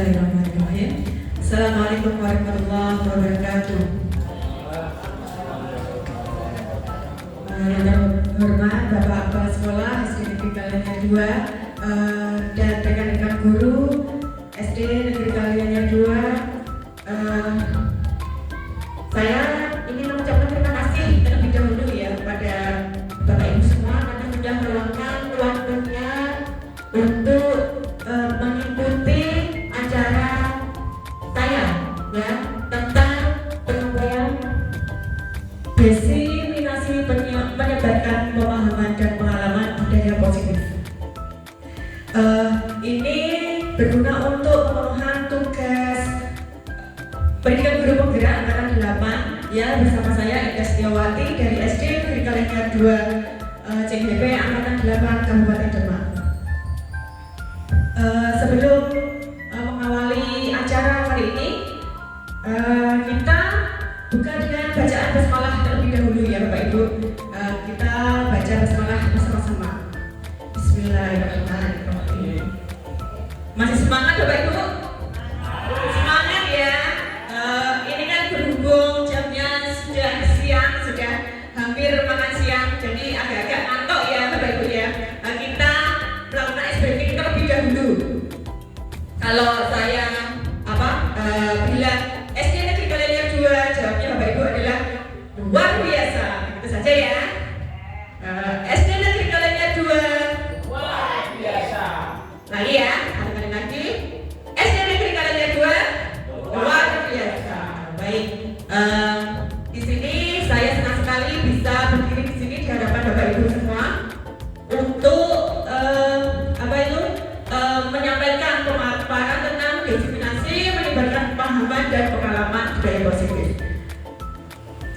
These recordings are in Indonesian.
Bismillahirrahmanirrahim. Assalamualaikum warahmatullahi wabarakatuh. Yang terhormat Bapak Kepala Sekolah SD Negeri Kalianya 2 dan rekan-rekan guru SD Negeri Kalianya 2, saya ingin mengucapkan terima kasih terlebih dahulu ya kepada Bapak Ibu semua karena sudah meluangkan waktunya untuk mengikuti acara saya ya tentang penyampaian diseminasi menyebarkan pemahaman dan pengalaman budaya positif. Ini berguna untuk pemenuhan tugas pendidikan guru penggerak angkatan 8 ya bersama saya Ida Setiawati dari SD Negeri Kalianya 2 CGP angkatan 8 Kabupaten Demak. Sebelum mengawali acara hari ini, kita buka dengan bacaan basmalah terlebih dahulu ya Bapak Ibu. Kita baca basmalah bersama-sama. Bismillahirrahmanirrahim. Masih semangat Bapak Ibu? Semangat ya. Ini kan berhubung jamnya sudah siang, sudah hampir makan siang, jadi agak-agak ngantuk ya Bapak Ibu ya. Kita melakukan SBK terlebih dahulu. Kalau saya bilang SD Negeri Kalianya 2, jawabnya Bapak Ibu adalah luar biasa. Itu saja ya. SD Negeri Kalianya 2 luar biasa. Lagi ya, kali lagi. SD Negeri Kalianya 2 luar biasa. Baik. Di sini saya senang sekali bisa berdiri di sini di hadapan Bapak Ibu semua untuk menyampaikan pemaparan tentang diseminasi menyebarkan pemahaman dan pengalaman budaya positif.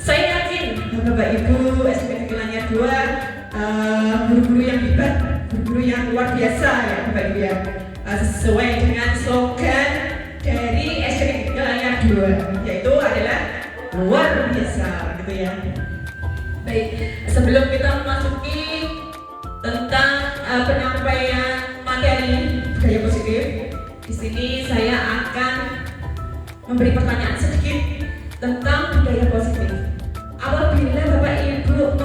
Saya yakin Bapak Ibu SD Negeri Kalianya 2 guru-guru yang hebat, guru-guru yang luar biasa ya Bapak Ibu ya, sesuai dengan slogan dari SD Negeri Kalianya 2 yaitu adalah luar biasa gitu ya. Baik, sebelum kita memasuki tentang penyampaian materi budaya positif, di sini saya akan memberi pertanyaan sedikit tentang budaya positif. Apabila Bapak Ibu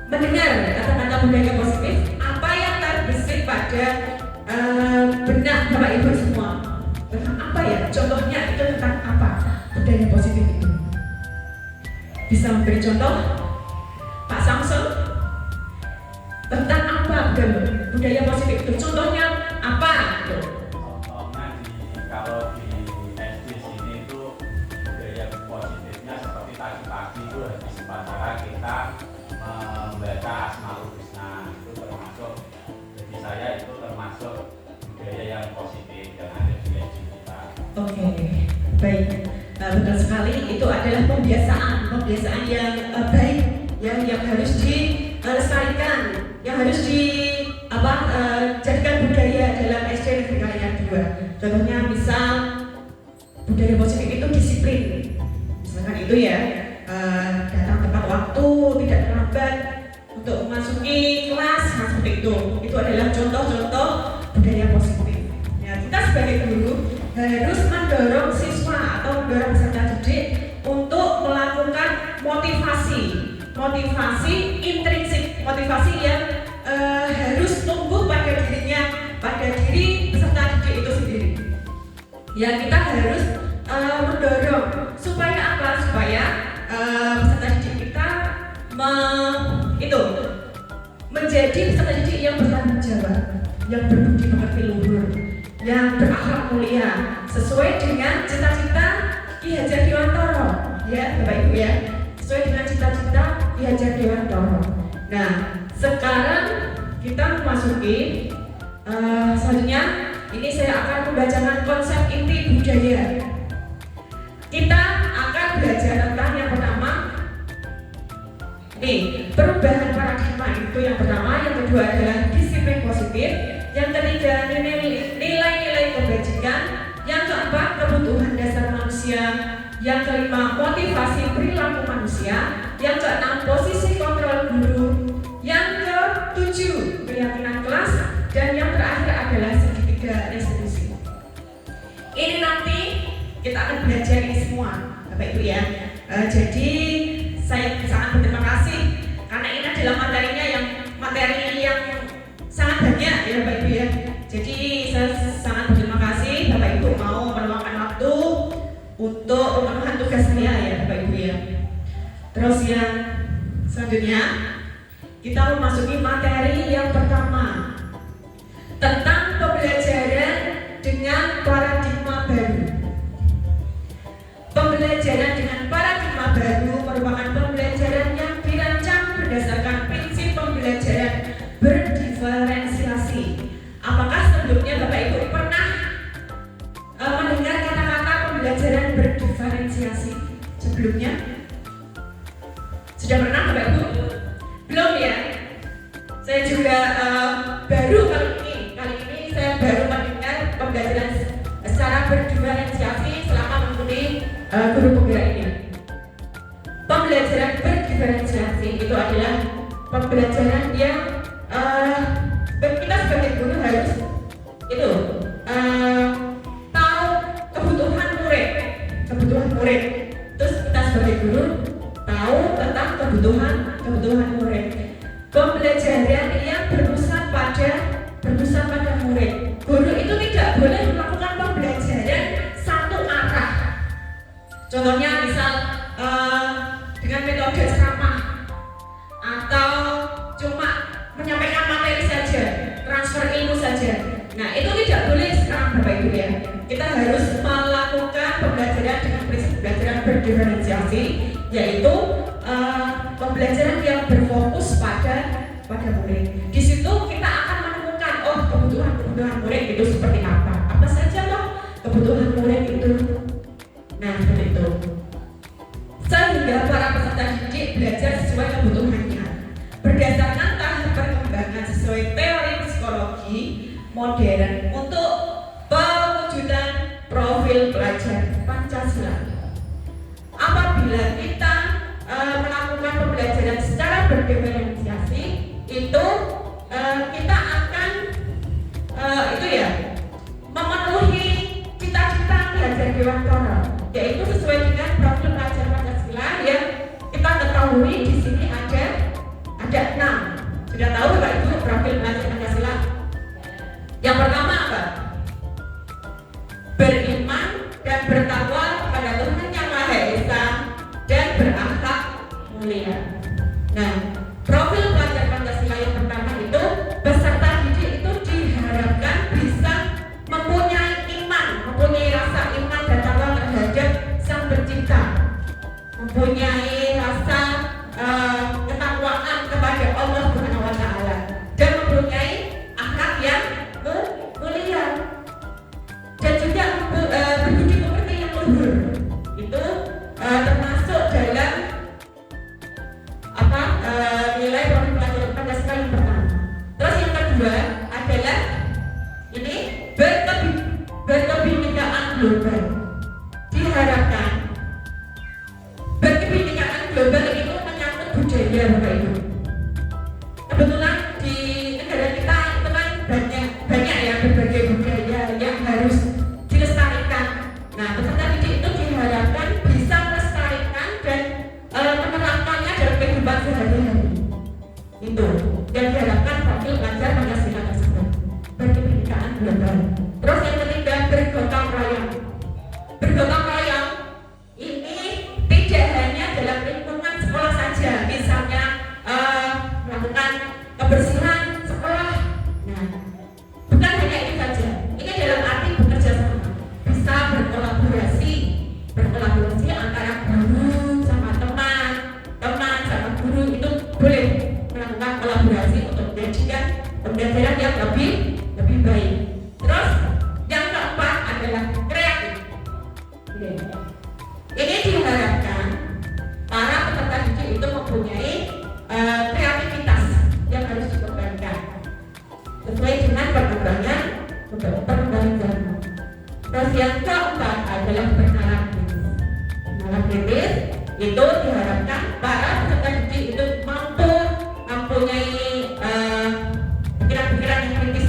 mendengar kata-kata budaya positif, apa yang terbesit pada benak Bapak Ibu semua? Tentang apa ya? Contohnya itu tentang apa budaya positif itu? Bisa memberi contoh, Pak Samsul? Tentang apa budaya positif itu? Contohnya apa? Contohnya kalau di SD sini itu budaya positifnya seperti pagi-pagi itu habis upacara kita membaca Asmaul Husna, itu termasuk, bagi saya itu termasuk budaya yang positif yang ada di SD kita. Oke, baik, betul sekali. Itu adalah pembiasaan yang baik ya, yang harus dilestarikan, yang harus jadikan budaya dalam SD Negeri Kalianya 2. Contohnya misal budaya positif itu disiplin, misalkan itu ya, datang tepat waktu, tidak terlambat untuk memasuki kelas, seperti itu. Itu adalah contoh-contoh budaya positif. Ya, kita sebagai guru harus mendorong siswa atau mendorong peserta didik untuk melakukan motivasi intrinsik, motivasi yang harus tumbuh pada diri peserta didik itu sendiri. Ya, kita harus mendorong supaya apa? Supaya peserta didik kita menjadi peserta didik yang bertanggung jawab, yang berbudi pekerti luhur, yang berakhlak mulia, sesuai dengan cita-cita Ki Hajar Dewantara, ya Bapak Ibu ya, sesuai dengan cita-cita Ki Hajar Dewantara. Nah, sekarang kita memasuki selanjutnya. Ini saya akan membacakan konsep inti budaya. Kita akan belajar tentang yang pertama, perubahan paradigma itu yang pertama, yang kedua adalah disiplin positif, yang ketiga nilai-nilai kebajikan, yang keempat kebutuhan dasar manusia, yang kelima motivasi perilaku manusia, yang keenam posisi kontrol guru, yang ketujuh keyakinan kelas, dan yang terakhir adalah segitiga restitusi. kita akan belajar ini semua, Bapak Ibu ya. Jadi saya sangat berterima kasih karena ini adalah materi yang sangat banyak ya Bapak Ibu ya. Jadi saya sangat berterima kasih Bapak Ibu mau meluangkan waktu untuk pemenuhan tugas saya ya Bapak Ibu ya. Terus yang selanjutnya kita memasuki materi yang pertama tentang pembelajaran dengan paradigma baru. Pembelajaran dengan paradigma baru merupakan pembelajaran yang dirancang berdasarkan prinsip pembelajaran berdiferensiasi. Apakah sebelumnya Bapak Ibu pernah mendengar kata-kata pembelajaran berdiferensiasi sebelumnya? Sudah pernah Bapak Ibu? Belum ya? Saya juga baru kali ini saya baru mendengar pembelajaran secara berdiferensiasi selama mengikuti guru penggerak ini. Pembelajaran berdiferensiasi itu adalah pembelajaran yang kita sebagai guru harus itu tahu kebutuhan murid. Terus kita sebagai guru tahu tentang kebutuhan murid. Pembelajaran yang berpusat pada murid. Guru itu tidak boleh melakukan pembelajaran satu arah. Contohnya misal dengan metode ceramah atau cuma menyampaikan materi saja, transfer ilmu saja. Nah itu tidak boleh sekarang Bapak Ibu ya. Kita harus melakukan pembelajaran dengan prinsip pembelajaran berdiferensiasi, yaitu pembelajaran yang berfokus pada murid. Di situ kita akan menemukan kebutuhan murid itu seperti apa. Apa saja loh kebutuhan murid itu. Nah seperti itu. Sehingga para peserta didik belajar sesuai kebutuhannya berdasarkan tahap perkembangan sesuai teori psikologi modern untuk pewujudan profil pelajar Pancasila. Apabila kita melakukan pembelajaran secara berdiferensiasi, itu kita akan memenuhi cita-cita belajar Dewantara, yaitu sesuai dengan profil pelajar Pancasila yang kita ketahui di sini ada 6. Sudah tahu Bapak Ibu profil pelajar Pancasila? Yang pertama apa? Beriman dan bertakwa kepada Tuhan Yang Maha Esa dan berakhlak mulia. Nah, profil pelajar Pancasila yang pertama itu peserta didik itu diharapkan bisa mempunyai rasa iman dan takwa terhadap Sang Pencipta, mempunyai rasa ketakwaan kepada Allah Subhanahu wa taala dan mempunyai akhlak yang mulia dan juga berbudi pekerti yang luhur. Itu termasuk dalam nilai profil pelajar Pancasila yang pertama. Terus yang kedua adalah ini berkebinekaan global. Diharapkan berkebinekaan global itu menyangkut budaya Bapak Ibu. Kebetulan di negara kita itu kan banyak ya berbagai budaya yang harus dilestarikan. Nah, peserta didik itu diharapkan bisa melestarikan dan menerapkannya dalam kehidupan sehari-hari. Itu yang diharapkan profil pelajar Pancasila tersebut. Berkebinekaan global. Terus yang ketiga bergotong royong. Bergotong royong ini tidak hanya dalam lingkungan sekolah saja, misalnya melakukan kebersihan sekolah. Nah, bukan hanya itu saja. Ini dalam arti bekerja sama, bisa berkolaborasi antara guru sama teman sama guru, itu boleh melakukan kolaborasi untuk menjadikan pembelajaran yang lebih baik. Terus yang keempat adalah kreatif. Ini diharapkan para peserta didik itu mempunyai kreativitas yang harus dikembangkan sesuai dengan perkembangan zaman. Terus yang keempat adalah bernalar kritis. Itu diharapkan para peserta didik itu mempunyai pikiran-pikiran yang kritis.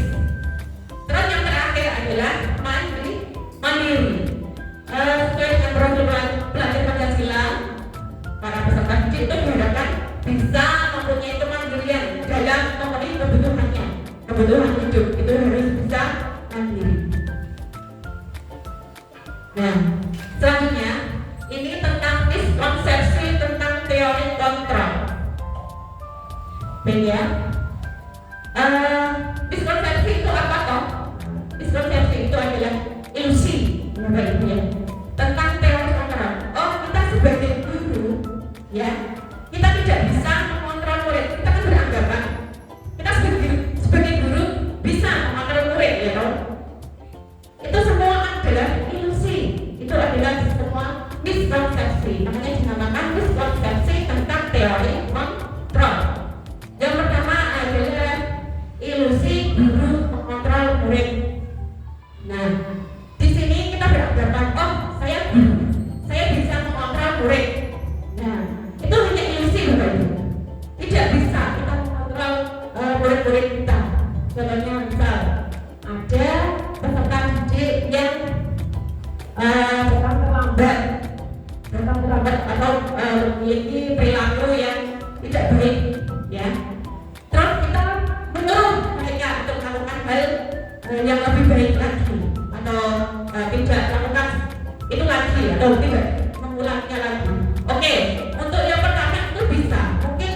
Terus yang terakhir adalah mandiri. kebutuhan hidup itu harus bisa mandiri. Nah, selanjutnya ini tentang miskonsepsi tentang teori kontrol. Baik ya. Miskonsepsi itu apa toh? Miskonsepsi itu adalah ilusi, Bapak Ibu ya, tentang teori kontrol. Oh, kita sebagai guru ya, kita tidak bisa mengontrol murid. Kita kan beranggapan kita sebagai guru bisa mengontrol murid ya toh. Itu semua adalah ilusi. Itu adalah semua miskonsepsi. Namanya dinamakan miskonsepsi tentang teori kontrol. Yang pertama adalah ilusi guru mengontrol murid. Nah, di sini kita beranggapan, oh saya guru, saya bisa mengontrol murid. Nah, itu hanya ilusi Bapak Ibu. Tidak bisa kita mengontrol murid-murid kita. Contohnya misal ada peserta didik yang datang terlambat atau memiliki perilaku yang tidak baik, ya. Terus kita menyuruh mereka untuk melakukan hal yang lebih baik lagi, atau tidak melakukan itu lagi, atau tidak mengulangnya lagi. Oke, untuk yang pertama itu bisa, mungkin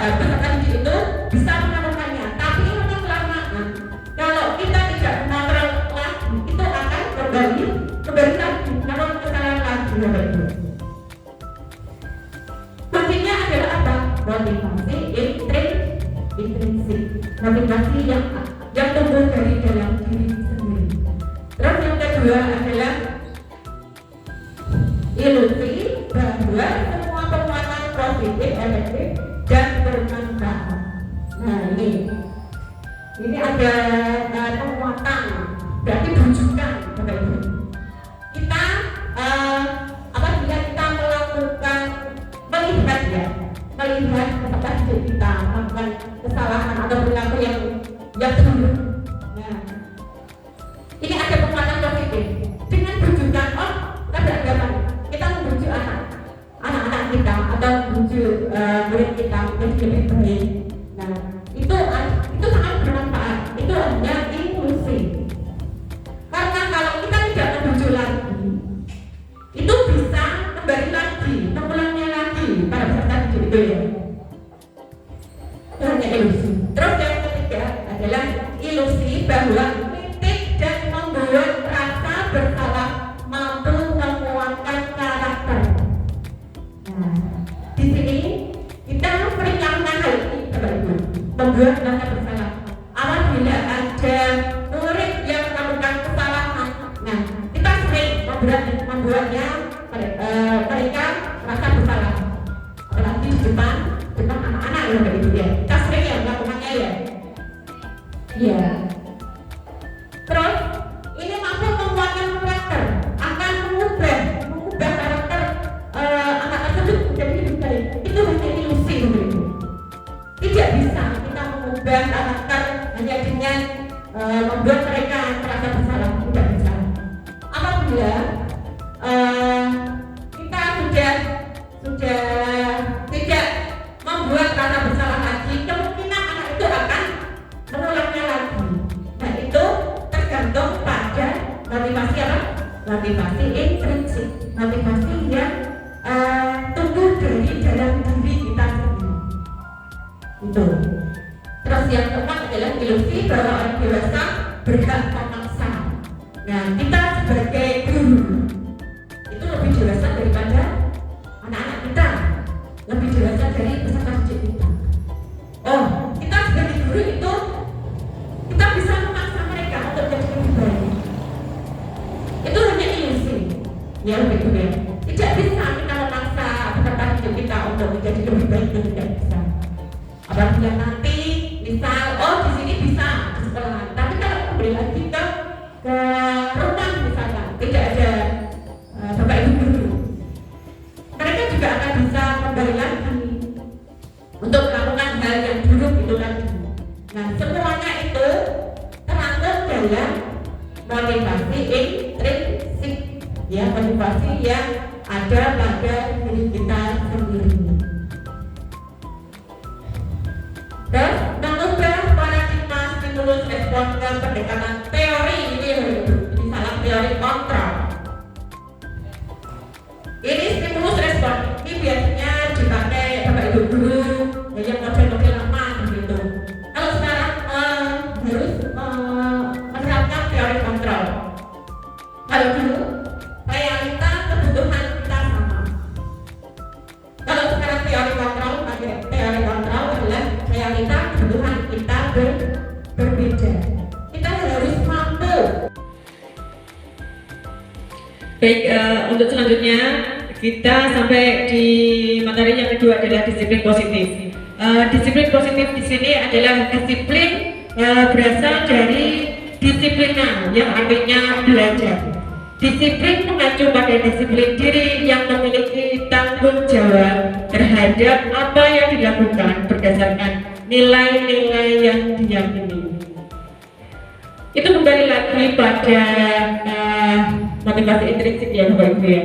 peserta didik itu bisa melakukannya, tapi lama-kelamaan kalau kita tidak mengontrol lagi, itu akan kembali lagi melakukan kesalahan lagi, Bapak Ibu. Kuncinya adalah apa? Motivasi intrinsik, motivasi yang tumbuh dari dalam diri sendiri. Terus yang kedua adalah ilusi bahwa semua penguatan positif, efektif dan bermanfaat. Nah ini ada penguatan, berarti bujukan, Bapak Ibu. Kita apabila kita melihat peserta didik kita melakukan kesalahan atau perilaku yang buruk. Nah, ini ada penguatan positif dengan bujukan. Oh, kita beranggapan kita membujuk anak-anak kita atau membujuk murid kita menjadi lebih baik. Nah, itu sangat bermanfaat. Itu hanya ilusi. Karena kalau kita tidak membujuk lagi, itu bisa kembali lagi, mengulangnya lagi pada peserta didik itu ya. Itu hanya ilusi. Terus yang ketiga adalah ilusi bahwa kritik dan membuat rasa bersalah mampu menguatkan karakter. Nah, di sini kita sering melakukan hal ini, Bapak Ibu, membuat rasa bersalah. Apabila ada murid yang melakukan kesalahan, nah kita sering membuatnya mereka merasa bersalah, apalagi di depan anak-anak ya Bapak Ibu ya. Kita sering ya melakukannya ya. Iya. Terus ini mampu menguatkan karakter, akan mengubah karakter anak tersebut menjadi lebih baik. Itu hanya ilusi Bapak Ibu. Tidak bisa kita mengubah karakter hanya dengan membuat mereka merasa bersalah. Tidak bisa. Apabila kita sudah tidak membuat rasa bersalah lagi, kemungkinan anak itu akan menulangnya lagi. Nah, itu tergantung pada motivasi apa? Motivasi intrinsik, motivasi yang tumbuh dari dalam diri kita sendiri. Itu. Terus yang keempat adalah ilusi bahwa orang dewasa berhak memaksa. Nah, kita sebagai guru itu lebih dewasa daripada anak-anak kita, lebih dewasa dari peserta didik kita. Oh, kita sebagai guru itu kita bisa memaksa mereka untuk jadi lebih baik. Itu hanya ilusi, ya begitu ya. Tidak bisa kita memaksa peserta didik kita untuk menjadi lebih baik, itu tidak bisa. Apabila nanti misal, oh di sini bisa di sekolah, tapi kalau kembali lagi ke rumah misalkan tidak ada Bapak Ibu guru, mereka juga akan bisa kembali lagi untuk melakukan hal yang buruk itu lagi. Nah, semuanya itu terangkum dalam motivasi intrinsik, ya, motivasi yang ada pada diri kita sendiri. Terus Baik, untuk selanjutnya kita sampai di materi yang kedua adalah disiplin positif. Disiplin positif di sini adalah disiplin berasal dari disiplina yang artinya belajar. Disiplin mengacu pada disiplin diri yang memiliki tanggung jawab terhadap apa yang dilakukan berdasarkan nilai-nilai yang diyakini. Itu kembali lagi pada motivasi intrinsik ya Bapak Ibu ya.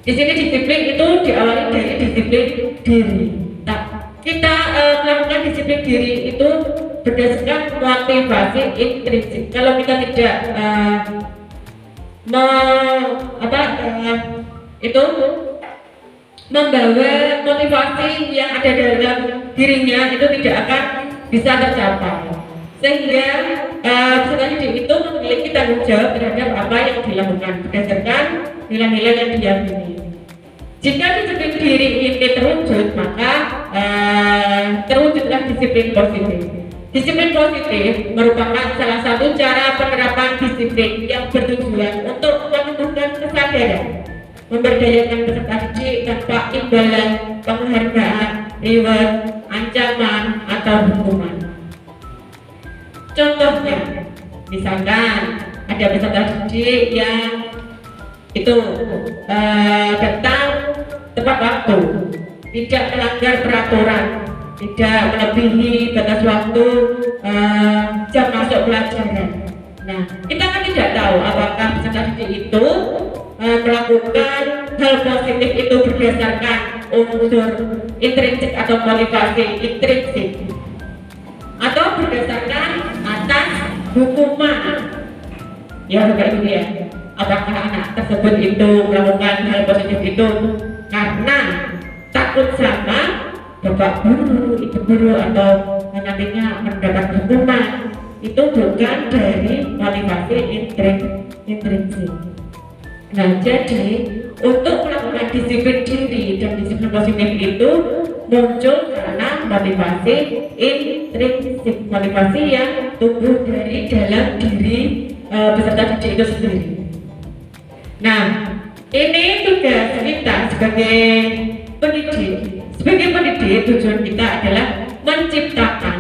Di sini disiplin itu diawali dari disiplin diri. Nah, kita melakukan disiplin diri itu berdasarkan motivasi intrinsik. Kalau kita tidak itu membawa motivasi yang ada dalam dirinya itu tidak akan bisa tercapai, sehingga peserta didik itu memiliki tanggung jawab terhadap apa yang dilakukan berdasarkan nilai-nilai yang diyakini. Jika disiplin diri ini terwujud, maka terwujudlah disiplin positif. Disiplin positif merupakan salah satu cara penerapan disiplin yang bertujuan untuk menumbuhkan kesadaran, memberdayakan peserta didik tanpa imbalan, penghargaan, reward, ancaman, atau hukuman. Contohnya, misalkan ada peserta didik yang itu datang tepat waktu, tidak melanggar peraturan, tidak melebihi batas waktu jam masuk pelajaran. Nah, kita kan tidak tahu apakah peserta didik itu melakukan hal positif itu berdasarkan unsur intrinsik atau motivasi intrinsik, atau berdasarkan atas hukuman. Ya Bapak Ibu ya, apakah anak tersebut itu melakukan hal positif itu karena takut sama bapak guru, ibu guru, atau nantinya mendapat hukuman? Itu bukan dari motivasi intrinsik. Nah, jadi untuk melakukan disiplin diri dan disiplin positif itu muncul karena motivasi intrinsik, motivasi yang tumbuh dari dalam diri peserta didik itu sendiri. Nah, ini tugas kita sebagai pendidik. Sebagai pendidik, tujuan kita adalah menciptakan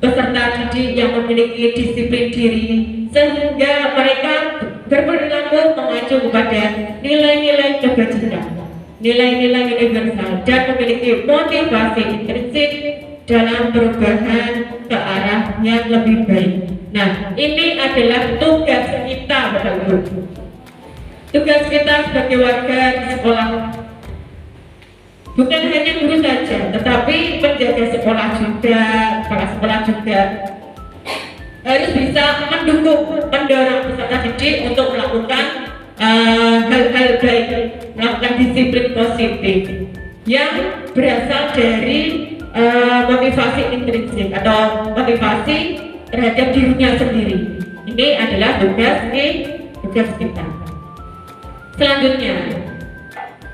peserta didik yang memiliki disiplin diri sehingga mereka berperilaku mengacu kepada nilai-nilai kebajikan, nilai-nilai universal, dan memiliki motivasi intrinsik dalam perubahan ke arah yang lebih baik. Nah, ini adalah tugas kita Bapak Ibu. Tugas kita sebagai warga di sekolah, bukan hanya guru saja, tetapi penjaga sekolah juga, kepala sekolah juga harus bisa mendorong peserta didik untuk melakukan hal-hal baik, melakukan disiplin positif yang berasal dari motivasi intrinsik atau motivasi terhadap dirinya sendiri. Ini adalah tugas kita. Selanjutnya,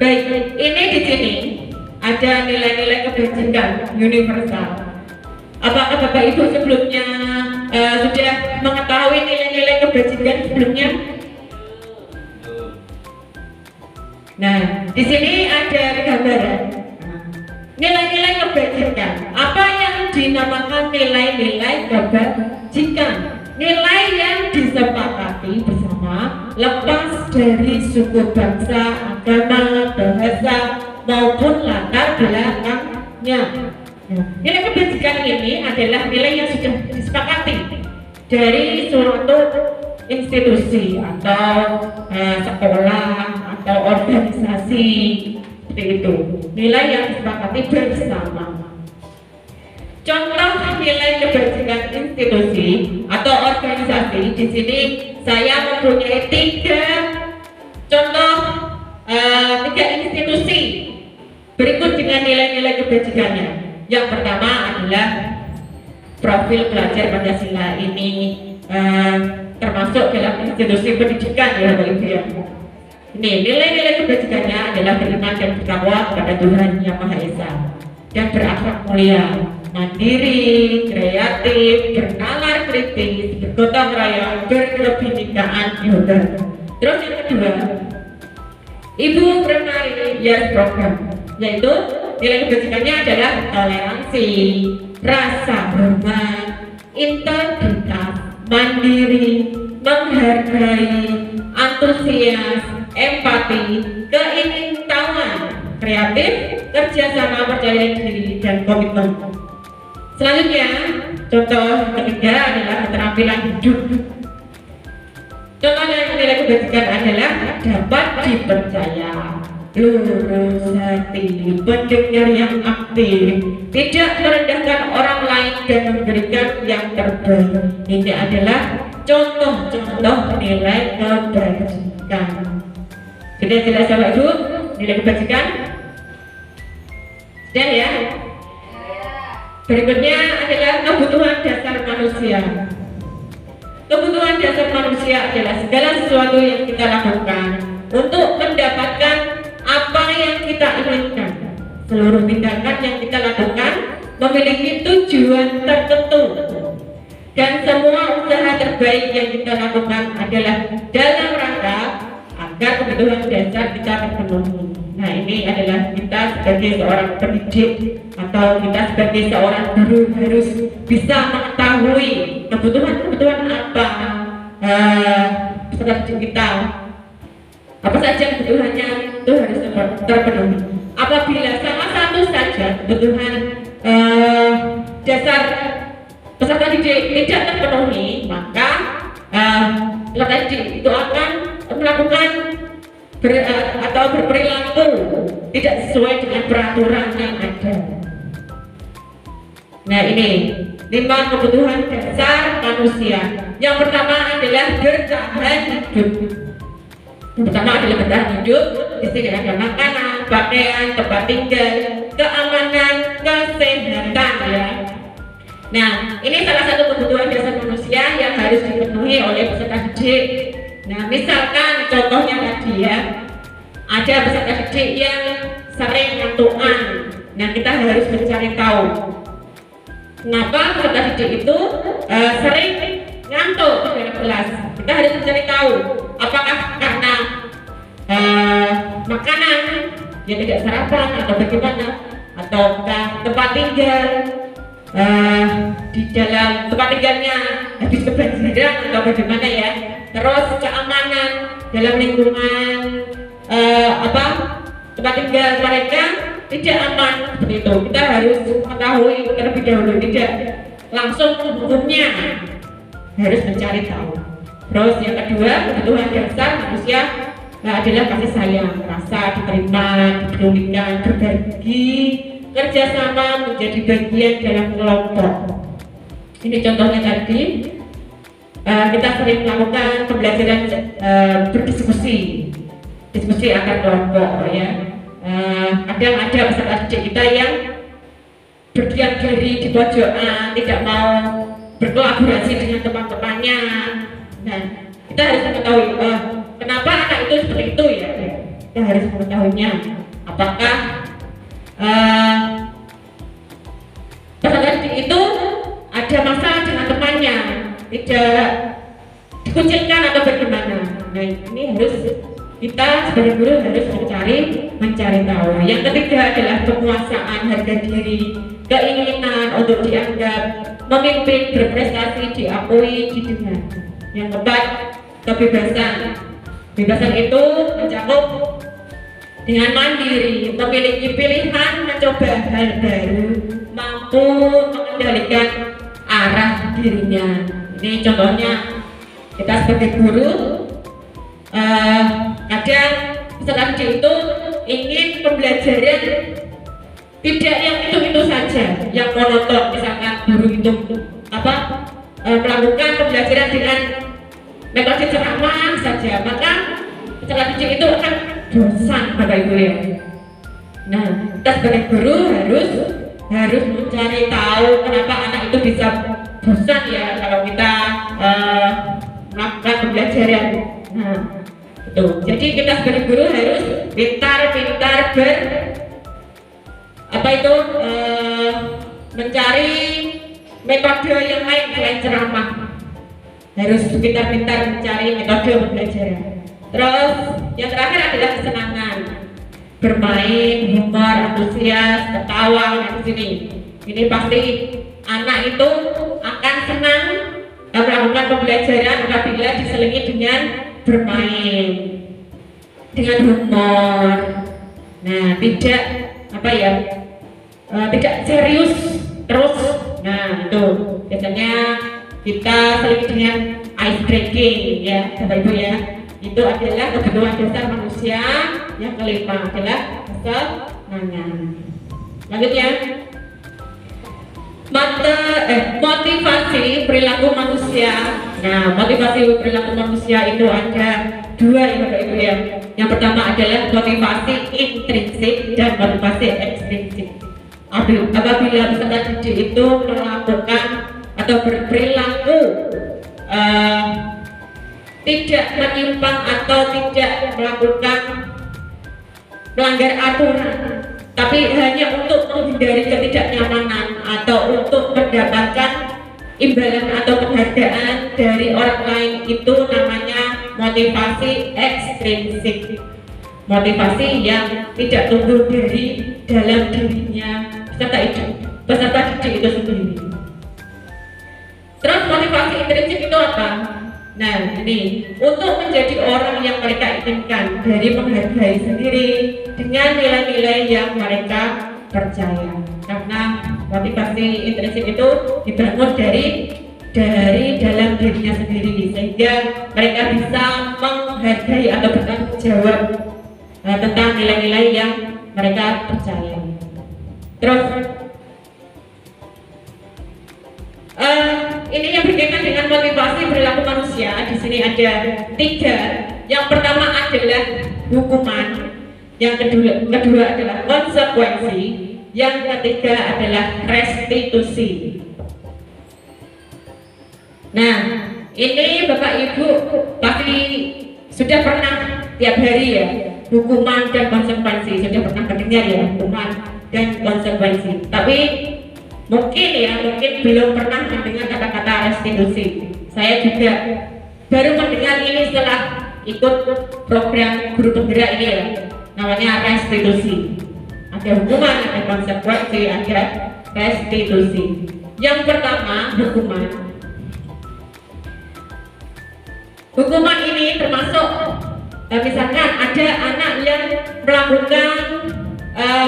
baik, ini di sini ada nilai-nilai kebajikan universal. Apakah Bapak Ibu sebelumnya sudah mengetahui nilai-nilai kebajikan sebelumnya? Nah, di sini ada gambaran nilai-nilai kebajikan. Apa yang dinamakan nilai-nilai kebajikan? Nilai yang disepakati bersama, lepas dari suku, bangsa, agama, bahasa, maupun latar belakangnya. Nilai kebajikan ini adalah nilai yang sudah disepakati dari suatu institusi atau sekolah atau organisasi, seperti itu. Nilai yang disepakati bersama. Contoh nilai kebajikan institusi atau organisasi, di sini saya mempunyai tiga institusi berikut dengan nilai-nilai kebajikannya. Yang pertama adalah profil pelajar Pancasila. Ini termasuk dalam institusi pendidikan ya Bapak Ibu ya. Ini nilai-nilai kebajikannya adalah beriman dan bertakwa kepada Tuhan Yang Maha Esa dan berakhlak mulia, mandiri, kreatif, bernalar kritis, bergotong royong, berkebinekaan juga. Terus yang kedua, Ibu Primary Year Program, yaitu nilai kebajikannya adalah toleransi, rasa hormat, integritas, mandiri, menghargai, antusias, empati, keingintahuan, kreatif, kerjasama, percaya diri, dan komitmen. Selanjutnya, contoh ketiga adalah keterampilan hidup. Contoh yang nilai kebajikan adalah dapat dipercaya, lurus hati, pendengar yang aktif, tidak merendahkan orang lain dan memberikan yang terbaik. Ini adalah contoh-contoh nilai kebajikan. Sudah jelas Bapak Ibu nilai kebajikan? Sudah ya? Berikutnya adalah kebutuhan dasar manusia. Kebutuhan dasar manusia adalah segala sesuatu yang kita lakukan untuk mendapatkan apa yang kita inginkan. Seluruh tindakan yang kita lakukan memiliki tujuan tertentu, dan semua usaha terbaik yang kita lakukan adalah dalam rangka agar kebutuhan dasar kita terpenuhi. Nah, ini adalah kita sebagai seorang pendidik atau kita sebagai seorang guru harus bisa mengetahui kebutuhan apa peserta didik kita, apa saja kebutuhannya itu harus terpenuhi. Apabila salah satu saja kebutuhan dasar peserta didik tidak terpenuhi, maka peserta didik itu akan melakukan atau berperilaku tidak sesuai dengan peraturan yang ada. Nah, ini 5 kebutuhan dasar manusia. Yang pertama adalah bertahan hidup. Yang pertama adalah bertahan hidup. Di sini ada makanan, pakaian, tempat tinggal, keamanan, kesehatan ya. Nah, ini salah satu kebutuhan dasar manusia yang harus dipenuhi oleh peserta didik. Nah, misalkan contohnya tadi ya, ada peserta didik yang sering ngantukan. Nah, kita harus mencari tahu kenapa peserta didik itu sering ngantuk di dalam kelas. Kita harus mencari tahu apakah karena makanan yang tidak sarapan atau bagaimana, atau tempat tinggal di dalam tempat tinggalnya habis kebanjiran atau bagaimana ya. Terus keamanan dalam lingkungan tempat tinggal mereka tidak aman, seperti itu. Kita harus mengetahui terlebih dahulu, tidak langsung hukumnya, harus mencari tahu. Terus yang kedua, kebutuhan dasar manusia adalah kasih sayang, rasa diterima, dipedulikan, berbagi, kerjasama, menjadi bagian dalam kelompok. Ini contohnya tadi. Kita sering melakukan pembelajaran berdiskusi antar kelompok ya. Kadang ada peserta didik kita yang berdiam diri di pojokan, tidak mau berkolaborasi dengan teman-temannya. Nah, kita harus mengetahui kenapa anak itu seperti itu ya. Kita harus mengetahuinya. Apakah peserta didik itu ada masalah dengan temannya, tidak dikucilkan atau bagaimana. Nah, ini harus kita sebagai guru harus mencari tahu. Yang ketiga adalah penguasaan harga diri, keinginan untuk dianggap memimpin, berprestasi, diakui, didengar. Yang keempat, kebebasan. Kebebasan itu mencakup dengan mandiri, memiliki pilihan, mencoba hal baru, mampu mengendalikan arah dirinya. Ini contohnya kita sebagai guru, kadang peserta didik itu ingin pembelajaran tidak yang itu saja, yang monoton. Misalkan guru itu melakukan pembelajaran dengan metode ceramah saja, maka peserta didik itu akan bosan, Bapak Ibu ya. Nah, kita sebagai guru harus mencari tahu kenapa anak itu bisa bosan ya kalau kita melakukan pembelajaran. Nah, itu. Jadi kita sebagai guru harus pintar-pintar mencari metode yang lain selain ceramah. Harus pintar-pintar mencari metode pembelajaran. Terus yang terakhir adalah kesenangan, bermain, humor, antusias, ketawa. Nah, di sini ini pasti anak itu akan senang melakukan pembelajaran apabila diselingi dengan bermain, dengan humor. Nah, tidak apa ya, tidak serius terus. Nah, itu biasanya kita selingi dengan ice breaking ya, Bapak Ibu ya. Itu adalah kebutuhan dasar manusia. Yang kelima adalah kesenangan. Lanjut ya. Motivasi perilaku manusia. Nah, motivasi perilaku manusia itu ada dua ya Bapak Ibu ya. Yang pertama adalah motivasi intrinsik dan motivasi ekstrinsik. Apabila peserta didik itu melakukan atau berperilaku tidak menyimpang atau tidak melakukan melanggar aturan, tapi hanya untuk menghindari ketidaknyamanan atau untuk mendapatkan imbalan atau penghargaan dari orang lain, itu namanya motivasi ekstrinsik. Motivasi yang tidak tumbuh dari dalam dirinya peserta didik itu sendiri. Terus motivasi intrinsik itu apa? Nah, ini untuk menjadi orang yang mereka inginkan, dari menghargai sendiri dengan nilai-nilai yang mereka percaya. Karena motivasi intrinsik itu dibangun dari dalam dirinya sendiri, sehingga mereka bisa menghargai atau bertanggung jawab tentang nilai-nilai yang mereka percaya. Terus ini yang berkaitan dengan motivasi perilaku manusia. Di sini ada 3. Yang pertama adalah hukuman, yang kedua adalah konsekuensi, yang ketiga adalah restitusi. Nah, ini Bapak Ibu pasti sudah pernah tiap hari ya, hukuman dan konsekuensi, sudah pernah mendengar ya, hukuman dan konsekuensi. Tapi mungkin belum pernah mendengar kata-kata restitusi. Saya juga baru mendengar ini setelah ikut program guru penggerak ini ya, namanya restitusi. Ada hukuman, ada konsekuensi, ada restitusi. Yang pertama, hukuman. Hukuman ini termasuk misalkan ada anak yang melakukan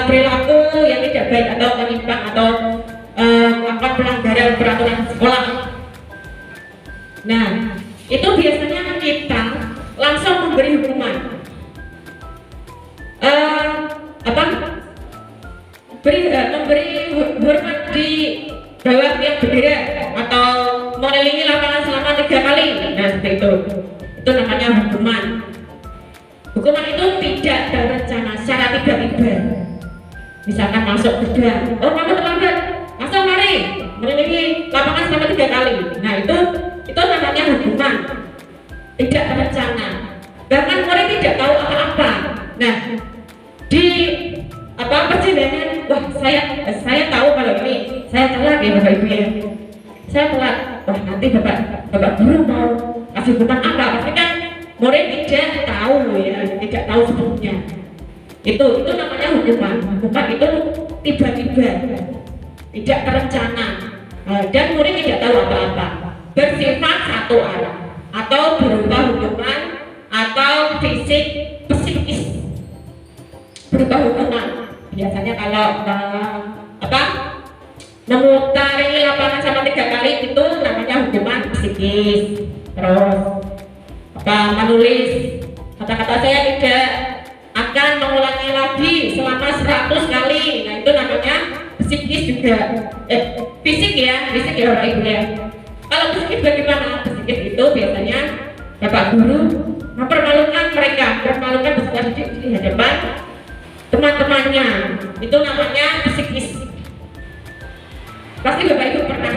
perilaku yang tidak baik atau menyimpang atau melakukan pelanggaran peraturan sekolah. Nah, itu biasanya kita langsung memberi hukuman. Memberi hormat di bawah tiang bendera atau mengelilingi lapangan selama 3 kali. Nah, seperti itu. Itu namanya hukuman. Hukuman itu tidak terencana, secara tiba-tiba. Misalkan masuk gudang, oh kamu terlambat, langsung mari mengelilingi lapangan selama 3 kali. Nah, itu namanya hukuman, tidak terencana. Bahkan murid tidak tahu apa-apa. Nah, di perjalanan, wah saya tahu kalau ini saya telat ya Bapak Ibu ya, saya telat. Wah, nanti bapak guru mau kasih hukuman apa? Pasti kan murid tidak tahu ya, tidak tahu sebelumnya. Itu namanya hukuman. Hukuman itu tiba-tiba, tidak terencana, dan murid tidak tahu apa-apa, bersifat satu arah, atau berupa hukuman atau fisik psikis berupa hukuman. Biasanya kalau memutari lapangan sama 3 kali itu namanya hukuman psikis. Terus menulis kata-kata saya tidak akan mengulangi lagi selama 100 kali. Nah, itu namanya psikis juga. Fisik ya Bapak Ibu ya. Kalau psikis bagaimana? Psikis itu biasanya Bapak guru mempermalukan mereka, mempermalukan peserta didik di hadapan teman-temannya. Itu namanya psikis. Pasti Bapak Ibu pernah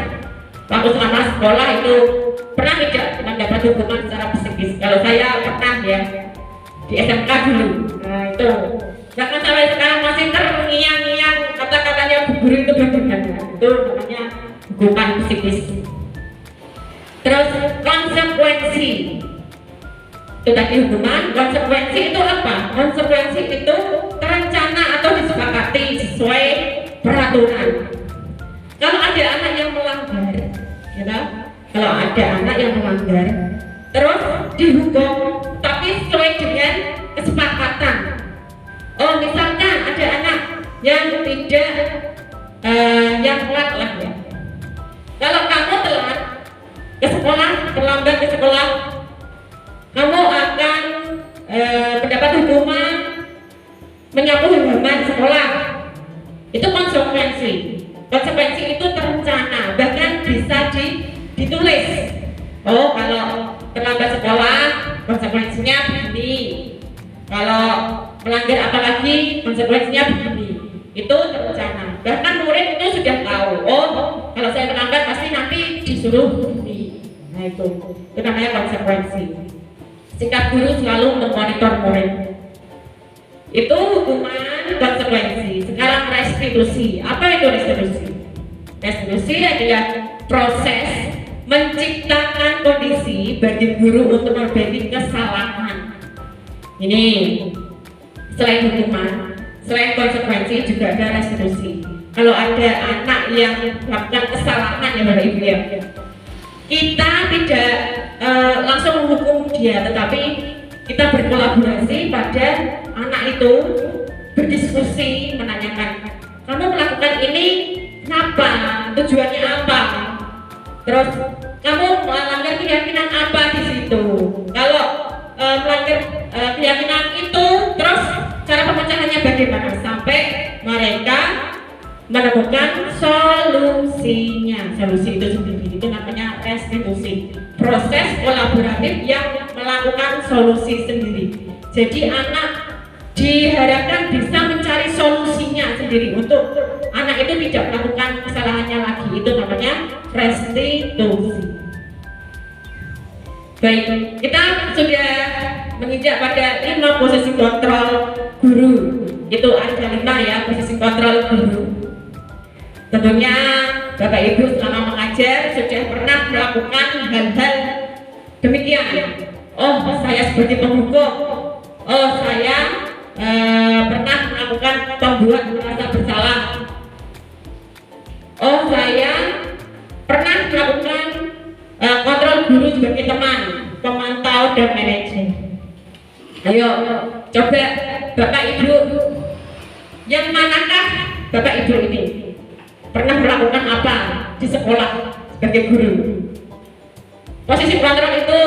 waktu selama sekolah itu pernah tidak mendapat hukuman secara psikis. Kalau saya pernah ya, di SMK dulu. Nah, itu jangan sampai sekarang masih terngiang-ngiang kata-katanya bu guru itu bagaimana. Itu namanya hukuman psikis. Terus konsekuensi. Itu tadi hukuman. Konsekuensi itu apa? Konsekuensi itu terencana atau disepakati sesuai peraturan. Kalau ada anak yang melanggar, gitu? Kalau ada anak yang melanggar, terus dihukum, tapi sesuai dengan kesepakatan. Oh, misalkan ada anak yang tidak yang telat lah ya. Kalau kamu telat ke sekolah, terlambat ke sekolah, kamu akan mendapat hukuman, menyapu hukuman sekolah. Itu konsekuensi. Konsekuensi itu terencana, bahkan bisa ditulis. Oh, kalau terlambat sekolah, konsekuensinya begini. Kalau melanggar apa lagi, konsekuensinya begini. Itu terencana. Bahkan murid itu sudah tahu. Oh, kalau saya terlambat pasti nanti disuruh begini. Nah itu namanya konsekuensi. Sikap guru selalu memonitor murid. Itu hukuman, konsekuensi. Sekarang restitusi. Apa itu restitusi? Restitusi adalah proses menciptakan kondisi bagi guru untuk memperbaiki kesalahan. Ini selain hukuman, selain konsekuensi juga ada restitusi. Kalau ada anak yang melakukan kesalahan ya Bapak Ibu ya, kita tidak langsung menghukum dia, tetapi kita berkolaborasi pada anak itu, berdiskusi, menanyakan kamu melakukan ini kenapa, tujuannya apa, terus kamu melanggar keyakinan apa di situ. Kalau melanggar keyakinan itu, terus cara pemecahannya bagaimana sampai mereka menemukan solusinya. Solusi itu sendiri itu namanya restitusi, proses kolaboratif yang melakukan solusi sendiri. Jadi anak diharapkan bisa mencari solusinya sendiri untuk anak itu tidak melakukan kesalahannya lagi. Itu namanya restitusi. Baik, kita sudah menginjak pada 5 posisi kontrol guru. Itu ada 5 ya posisi kontrol guru. Tentunya Bapak Ibu selama mengajar sudah pernah melakukan hal-hal demikian. Oh, saya sebagai penghukum. Oh, saya pernah melakukan pembuat merasa bersalah. Oh, saya pernah melakukan kontrol guru sebagai teman, pemantau dan manajer. Ayo, coba Bapak Ibu, yang manakah Bapak Ibu ini pernah melakukan apa di sekolah sebagai guru? Posisi kontrol itu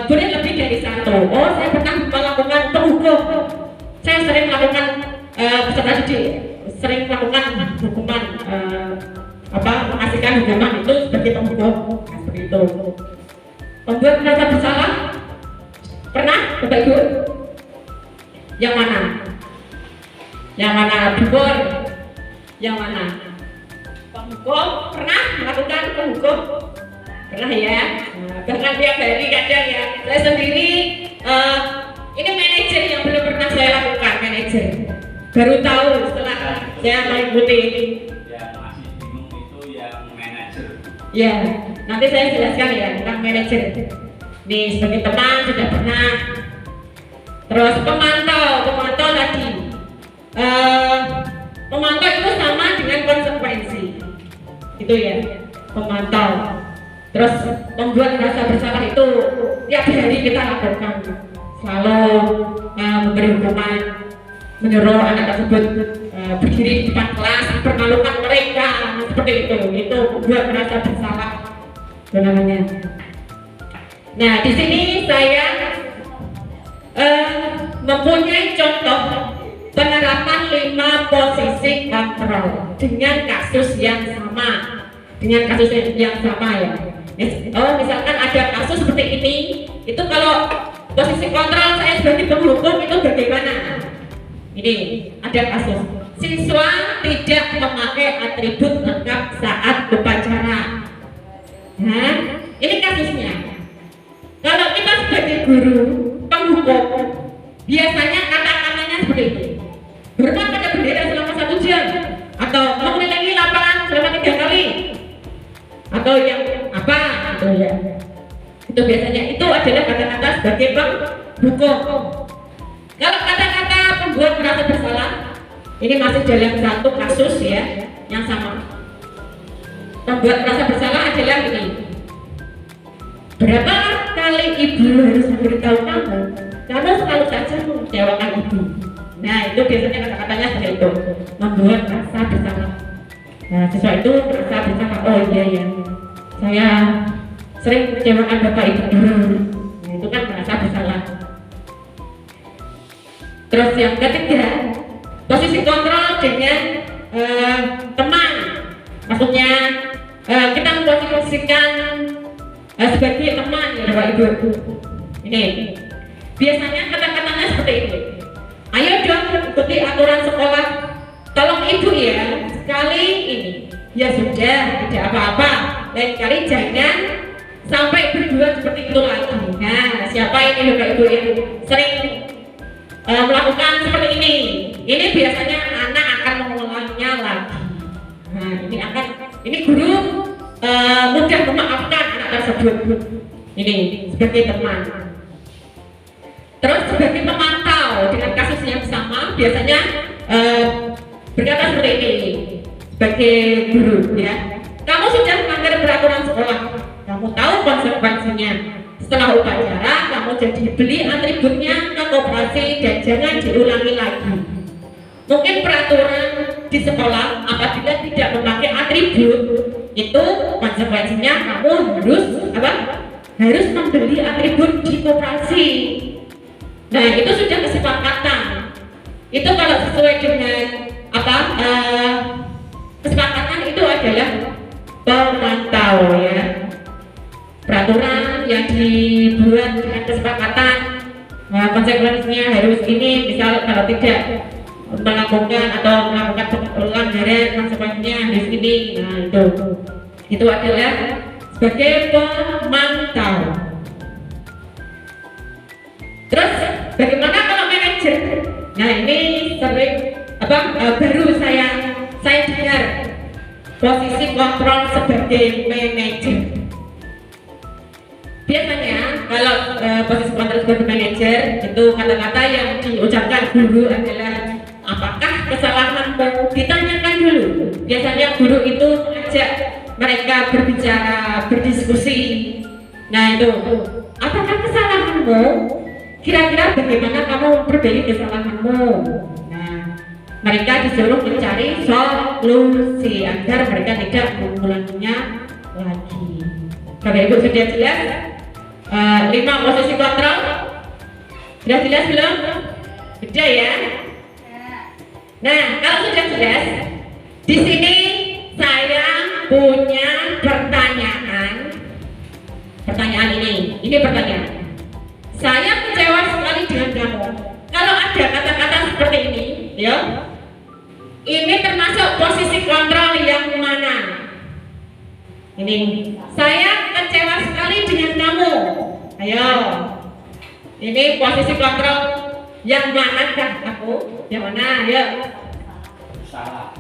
boleh lebih dari satu. Oh, saya pernah melakukan penghukum. Saya sering melakukan peserta didik, sering melakukan hukuman, mengasihkan hukuman itu sebagai penghukum. Seperti itu. Membuat merasa bersalah pernah Bapak Ibu? Yang mana? Yang mana? Bubur? Yang mana? Penghukum? Pernah melakukan penghukum? Pernah ya? Bahkan tiap hari kadang ya. Saya sendiri ini manajer yang belum pernah saya lakukan, manajer. Baru tahu setelah saya mengikuti. Yang masih bingung itu yang manajer. Ya, nanti saya jelaskan ya tentang manajer. Nih sebagai teman sudah pernah. Terus pemantau tadi. Pemantau itu sama dengan konsekuensi. Itu ya, pemantau. Terus membuat rasa bersalah itu tiap hari kita lakukan. Selalu memberi hukuman, menyuruh anak tersebut berdiri di depan kelas, mempermalukan mereka, seperti itu. Itu membuat merasa bersalah. Itu namanya. Nah, di sini saya mempunyai contoh penerapan 5 posisi kontrol dengan kasus yang sama. Ya. Oh, misalkan ada kasus seperti ini, itu kalau posisi kontrol saya sebagai penghukum itu bagaimana? Ini ada kasus siswa tidak memakai atribut lengkap saat upacara. Nah, ini kasusnya. Kalau kita sebagai guru penghukum, biasanya kata-katanya seperti itu. Hormat pada bendera selama 1 jam, atau mengelilingi lapangan selama 3 kali, atau yang apa gitu ya. Itu biasanya itu adalah kata-kata sebagai penghukum. Kalau kata-kata pembuat merasa bersalah, ini masih dalam satu kasus ya yang sama. Pembuat merasa bersalah adalah ini. Berapa kali ibu harus memberitahu kamu? Kamu selalu saja mengecewakan ibu. Nah itu biasanya kata-katanya seperti itu, membuat merasa bersalah. Nah siswa itu merasa bersalah. Oh iya ya, saya sering mengecewakan bapak ibu dulu. Nah itu kan merasa bersalah. Terus yang ketiga, posisi kontrol dengan teman. Maksudnya kita memposisikan sebagai teman ya bapak ibu. Ini biasanya kata-katanya seperti ini. Ayo dong ikuti aturan sekolah. Tolong ibu ya, sekali ini. Ya sudah, tidak apa-apa. Lain kali jangan sampai berdua seperti itu lagi. Nah, siapa ini bapak ibu yang sering melakukan seperti ini? Ini biasanya anak akan mengulanginya lagi. Nah, ini guru mudah memaafkan anak tersebut. Ini sebagai teman. Terus sebagai pemantau dengan kasus yang sama, biasanya berkata seperti ini sebagai guru ya. Kamu sudah melanggar peraturan sekolah. Kamu tahu konsekuensinya. Setelah upacara, kamu jadi beli atributnya ke koperasi dan jangan diulangi lagi. Mungkin peraturan di sekolah apabila tidak memakai atribut itu konsekuensinya kamu harus membeli atribut di koperasi. Nah itu sudah kesepakatan. Itu kalau sesuai dengan kesepakatan itu adalah pemantau ya. Peraturan yang dibuat dengan kesepakatan, konsekuensinya harus ini. Misal kalau tidak melakukan atau melakukan pelanggaran, konsekuensinya harus ini. Nah itu adalah sebagai pemantau. Terus bagaimana kalau manajer? Nah ini sering baru saya dengar posisi kontrol sebagai manajer. Biasanya kalau posisi kontrol sebagai manajer itu kata-kata yang diucapkan guru adalah apakah kesalahanmu? Ditanyakan dulu. Biasanya guru itu mengajak mereka berbicara, berdiskusi. Nah itu, apakah kesalahanmu? Kira-kira bagaimana kamu memperbaiki kesalahanmu? Nah, mereka disuruh mencari solusi agar mereka tidak mengulanginya lagi. Bapak Ibu sudah jelas 5 posisi kontrol? Sudah jelas belum? Sudah ya? Nah, kalau sudah jelas, di sini saya punya pertanyaan. Pertanyaan ini pertanyaan. Saya kecewa sekali dengan kamu. Kalau ada kata-kata seperti ini, ya, ini termasuk posisi kontrol yang mana? Ini, saya kecewa sekali dengan kamu. Ayo, ini posisi kontrol yang mana kan aku? Yang mana? Ayo. Salah.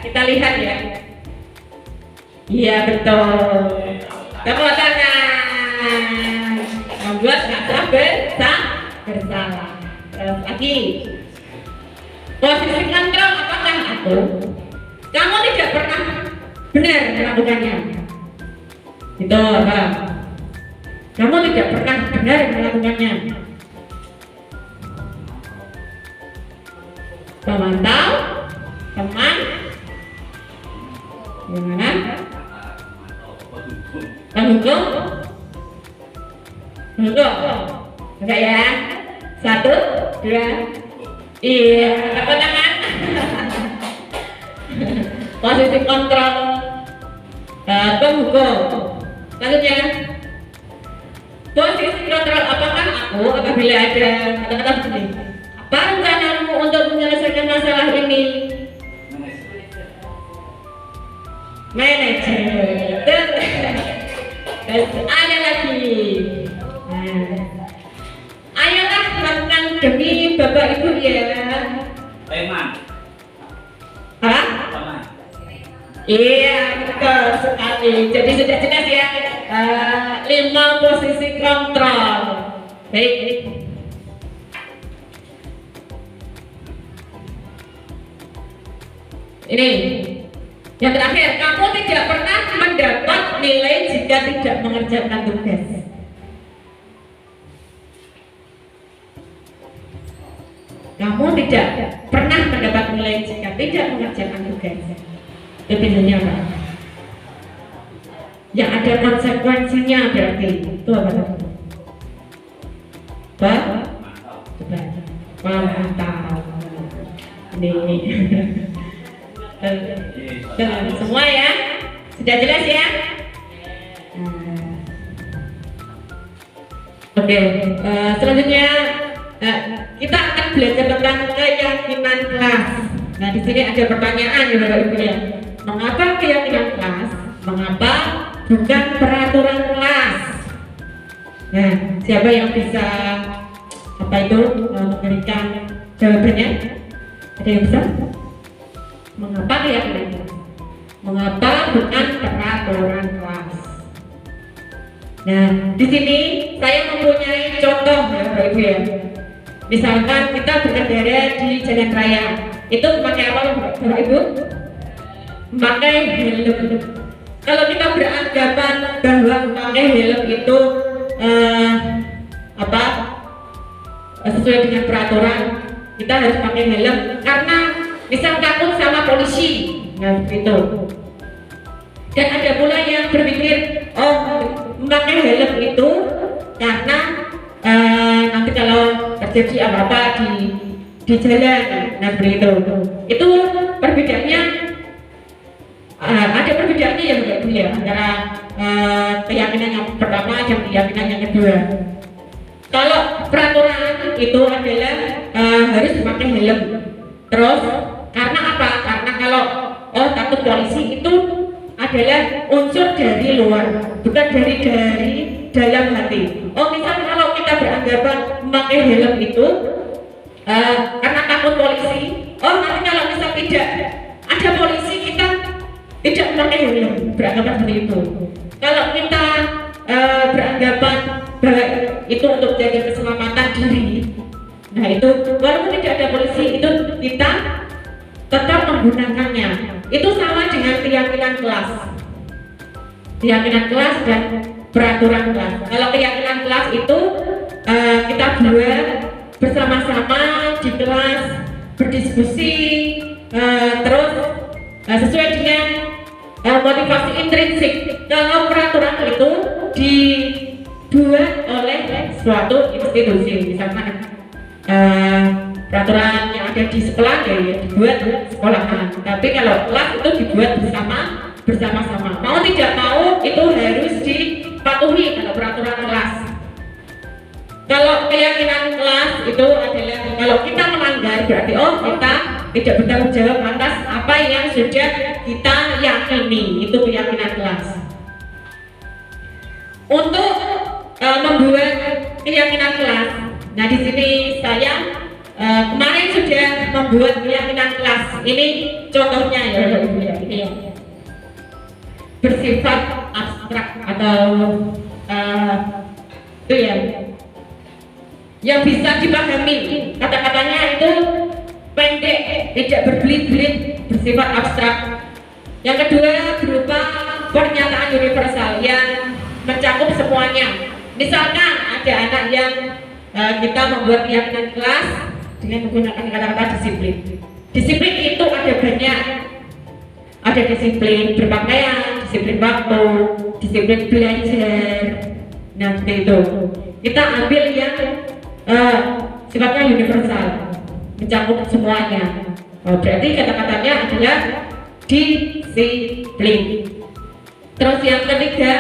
Kita lihat ya. Iya betul. Tepuk tangan. Membuat kata bersalah. Terus lagi. Posisi kontrol apakah aku? Kamu tidak pernah benar melakukannya. Itu apa? Kamu tidak pernah benar melakukannya. Pemantau, teman, gimana? Penghukum, enggak ya? 1, 2, iya, tepuk tangan. Posisi kontrol penghukum. Selanjutnya, posisi kontrol apakah aku apabila ada kata-kata begini? Apa rencanamu untuk menyelesaikan masalah ini? Manajer. Terus ada lagi. Nah, ayolah lakukan demi Bapak Ibu ya. Teman. Hah? Teman. Iya betul sekali. Jadi sudah jelas ya 5 posisi kontrol. Baik. Ini yang terakhir, kamu tidak pernah mendapat nilai jika tidak mengerjakan tugas. Kamu tidak pernah mendapat nilai jika tidak mengerjakan tugas. Itu bedanya apa? Yang ada konsekuensinya berarti itu apa? Coba. Mantap. Ini. Semua ya? Sudah jelas ya? Oke, selanjutnya kita akan belajar tentang keyakinan kelas. Nah, di sini ada pertanyaan ya Bapak Ibu ya. Mengapa keyakinan kelas? Mengapa bukan peraturan kelas? Nah, siapa yang bisa memberikan jawabannya? Ada yang bisa? Mengapa keyakinan kelas? Mengapa bukan peraturan kelas? Nah, di sini saya mempunyai contoh ya Bapak Ibu ya. Misalkan kita berkendara di jalan raya, itu pakai apa Bapak Ibu? Pakai helm. Kalau kita beranggapan bahwa pakai helm itu sesuai dengan peraturan, kita harus pakai helm karena misal takut sama polisi, nah gitu. Dan ada pula yang berpikir, oh memakai helm itu karena nanti kalau terjadi apa-apa di jalan, nah begitu. Itu perbedaannya ada perbedaannya ya Bapak Ibu ya antara keyakinan yang pertama dan keyakinan yang kedua. Kalau peraturan itu adalah harus memakai helm. Terus karena apa? Karena kalau takut polisi itu adalah unsur dari luar, bukan dari dalam hati. Misal kalau kita beranggapan memakai helm itu karena takut polisi, nanti kalau misal tidak ada polisi kita tidak memakai helm, beranggapan seperti itu. Kalau kita beranggapan bahwa itu untuk jaga keselamatan diri, nah itu walaupun tidak ada polisi itu kita tetap menggunakannya. Itu sama dengan keyakinan kelas. Keyakinan kelas dan peraturan kelas. Kalau keyakinan kelas itu kita buat bersama-sama di kelas, berdiskusi, terus sesuai dengan motivasi intrinsik. Kalau peraturan itu dibuat oleh suatu institusi, misalkan peraturan yang ada di sekolah ya dibuat sekolahan. Tapi kalau kelas itu dibuat bersama-sama. Mau tidak mau itu harus dipatuhi kalau peraturan kelas. Kalau keyakinan kelas itu adalah kalau kita melanggar berarti kita tidak bertanggung jawab atas apa yang sudah kita yakini. Itu keyakinan kelas. Untuk membuat keyakinan kelas, nah di sini saya kemarin sudah membuat keyakinan kelas. Ini contohnya ya Ibu ya, ini ya. Bersifat abstrak atau itu ya yang bisa dipahami. Kata-katanya itu pendek, tidak berbelit-belit, bersifat abstrak. Yang kedua berupa pernyataan universal yang mencakup semuanya. Misalkan ada anak yang kita membuat keyakinan kelas dengan menggunakan kata-kata disiplin. Disiplin itu ada banyak. Ada disiplin berpakaian, disiplin waktu, disiplin belajar. Nah seperti itu. Kita ambil yang sifatnya universal, mencakup semuanya. Berarti kata-katanya adalah disiplin. Terus yang ketiga,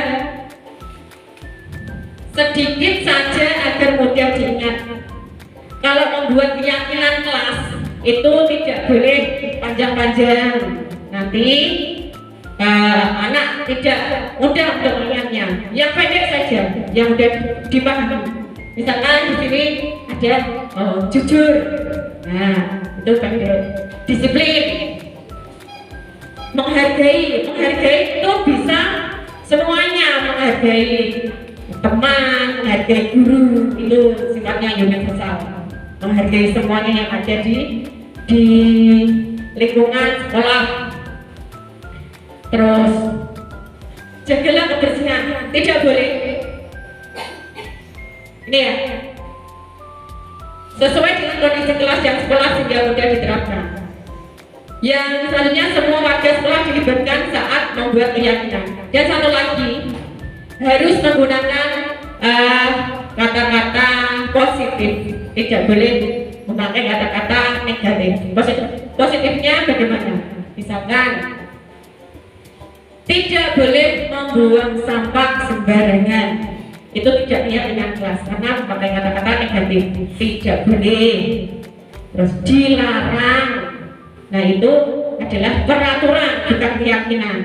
sedikit saja agar mudah diingat. Kalau membuat keyakinan kelas itu tidak boleh panjang-panjang, nanti anak tidak mudah untuk mengingatnya. Yang pendek saja, yang mudah dipahami. Misalkan di sini ada jujur, nah itu pendek. Disiplin, menghargai itu bisa semuanya, menghargai teman, menghargai menghargai guru itu sifatnya universal, menghargai semuanya yang ada di lingkungan sekolah. Terus jagalah kebersihan, tidak boleh ini ya, sesuai dengan kondisi kelas dan sekolah sehingga mudah diterapkan. Yang selanjutnya, semua warga sekolah dilibatkan saat membuat keyakinan. Dan satu lagi, harus menggunakan kata-kata positif, tidak boleh memakai kata-kata negatif. Positifnya bagaimana? Misalkan tidak boleh membuang sampah sembarangan, itu tidak niat dengan kelas karena memakai kata-kata negatif, tidak boleh. Terus dilarang, nah itu adalah peraturan bukan keyakinan.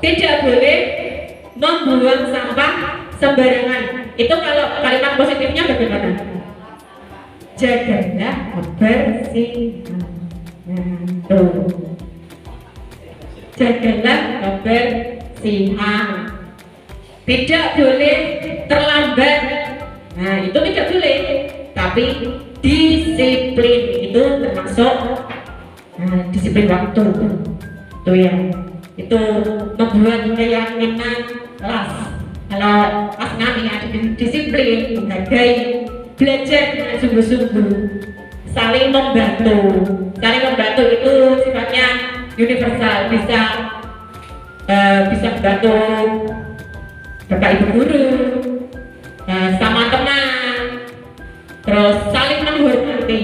Tidak boleh membuang sampah sembarangan, itu kalau kalimat positifnya bagaimana? Jagalah kebersihan. Tuh, jagalah kebersihan. Tidak boleh terlambat. Nah itu tidak boleh. Tapi disiplin itu termasuk disiplin waktu. Itu ya. Itu membuat keyakinan kelas. Kalau kelas 6 ya disiplin, menghargai, belajar dengan sungguh-sungguh, saling membantu. Saling membantu itu sifatnya universal, bisa membantu bapak ibu guru, sama teman, terus saling menghormati.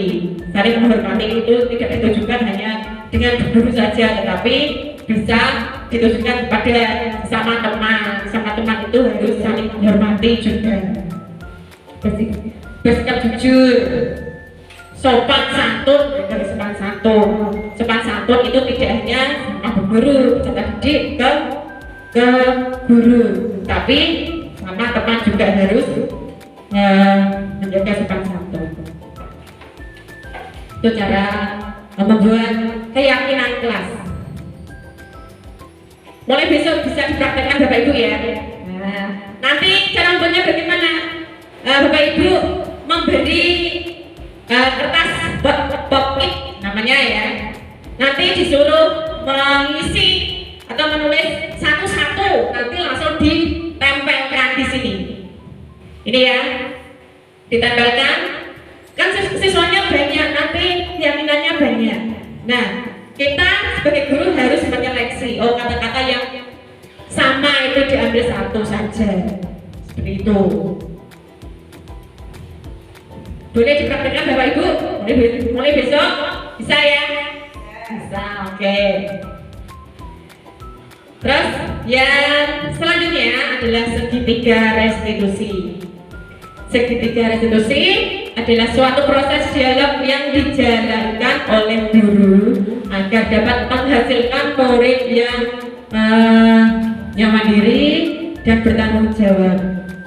Saling menghormati itu tidak ditujukan hanya dengan guru saja, tetapi bisa ditujukan kepada sama teman. Sama teman itu harus saling menghormati juga. Bersikap jujur, sopan santun, dari sopan santun. Sopan santun itu tidak hanya sama guru, peserta didik ke guru, tapi sama teman juga harus menjaga sopan santun. Itu cara membuat keyakinan kelas. Mulai besok bisa dipraktekkan Bapak Ibu ya. Nah, nanti cara membuatnya bagaimana? Bapak Ibu memberi kertas pocket namanya ya. Nanti disuruh mengisi atau menulis satu-satu, nanti langsung ditempelkan di sini. Ini ya, ditempelkan. Kan siswanya banyak, nanti keyakinannya banyak. Nah, kita sebagai guru harus menyeleksi. Oh, kata-kata yang sama itu diambil satu saja, seperti itu. Boleh dipraktikkan Bapak Ibu? Mulai besok bisa ya? Bisa, oke. Terus yang selanjutnya adalah segitiga restitusi. Segitiga restitusi adalah suatu proses dialog yang dijalankan oleh guru agar dapat menghasilkan murid yang mandiri dan bertanggung jawab.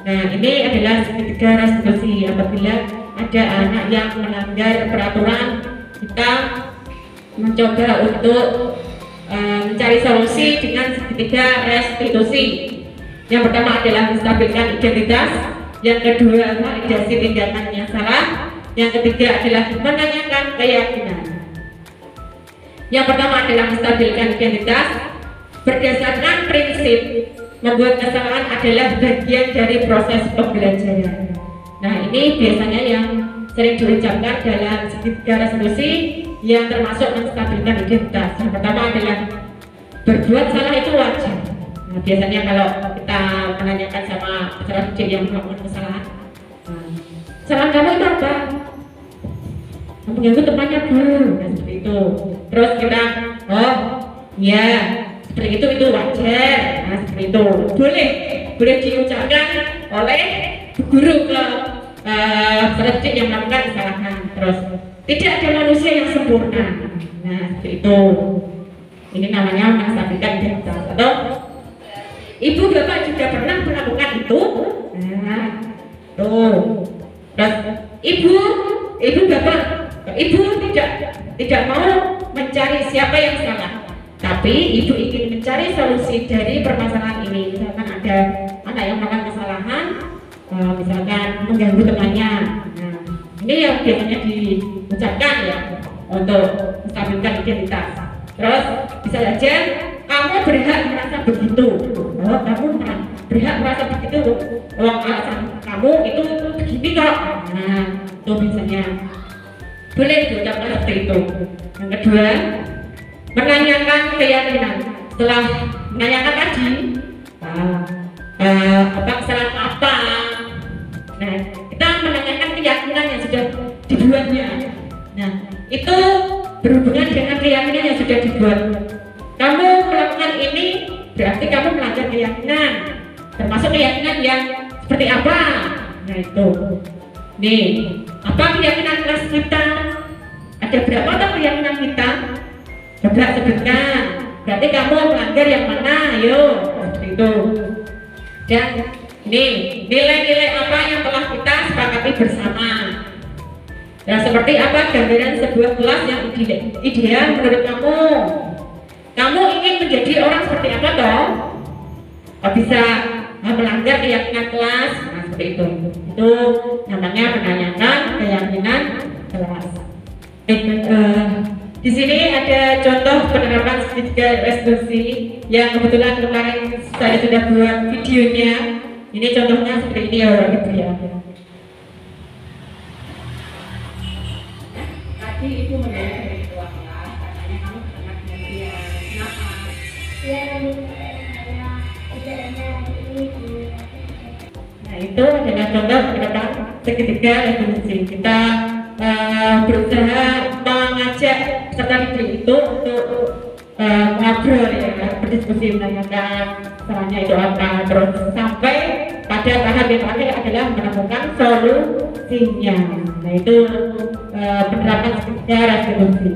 Nah, ini adalah segitiga restitusi. Apabila ada anak yang melanggar peraturan, kita mencoba untuk mencari solusi dengan segitiga restitusi. Yang pertama adalah menstabilkan identitas, yang kedua validasi tindakan yang salah, yang ketiga adalah menanyakan keyakinan. Yang pertama adalah menstabilkan identitas berdasarkan prinsip membuat kesalahan adalah bagian dari proses pembelajaran. Nah, ini biasanya yang sering diucapkan dalam segitiga restitusi yang termasuk menstabilkan identitas. Yang pertama adalah berbuat salah itu wajar. Nah, biasanya kalau kita menanyakan sama peserta didik yang melakukan kesalahan, kesalahan kamu itu apa? Mengganggu temannya Bu, nah, seperti itu. Terus kita, oh ya, seperti itu wajar. Nah, seperti itu boleh diucapkan oleh guru ke peserta didik yang melakukan kesalahan. Terus tidak ada manusia yang sempurna. Nah, seperti itu. Ini namanya menstabilkan identitas. Atau ibu bapak juga pernah melakukan itu. Nah, tuh. Terus ibu bapak, ibu tidak mau mencari siapa yang salah, tapi ibu ingin mencari solusi dari permasalahan ini. Misalkan ada anak yang melakukan kesalahan, misalkan mengganggu temannya. Nah, ini yang biasanya diucapkan ya untuk menstabilkan identitas. Terus bisa saja kamu berhak merasa begitu. Oh, kamu berhak merasa begitu. Alasan kamu itu begini kok. Nah, itu biasanya boleh diucapkan seperti itu. Yang kedua, menanyakan keyakinan. Setelah menanyakan tadi, kesalahan apa? Nah, kita menanyakan keyakinan yang sudah dibuatnya. Nah, itu berhubungan dengan keyakinan yang sudah dibuat. Kamu melakukan ini berarti kamu melanggar keyakinan. Termasuk keyakinan yang seperti apa? Nah itu. Nih, apa keyakinan kelas kita? Ada berapa tak keyakinan kita? Coba sebutkan. Berarti kamu melanggar yang mana? Ayo, seperti itu. Dan ini nilai-nilai apa yang telah kita sepakati bersama. Nah, seperti apa gambaran sebuah kelas yang ideal menurut kamu? Kamu ingin menjadi orang seperti apa toh? Bisa melanggar keyakinan kelas, nah seperti itu. Itu namanya menanyakan keyakinan kelas. Di sini ada contoh penerapan segitiga resolusi yang kebetulan kemarin saya sudah buat videonya. Ini contohnya seperti ini ya, Ibu ya. Tadi Ibu menanya dari ketua kelas, katanya kamu pernah dia. Kenapa? Nah itu adalah contoh penerapan segitiga resolusi. Kita berusaha mengajak peserta didik itu untuk ngobrol ya, berdiskusi menanyakan caranya itu apa, terus sampai pada tahap yang terakhir adalah menemukan solusinya. Nah itu penerapan segitiga resolusi.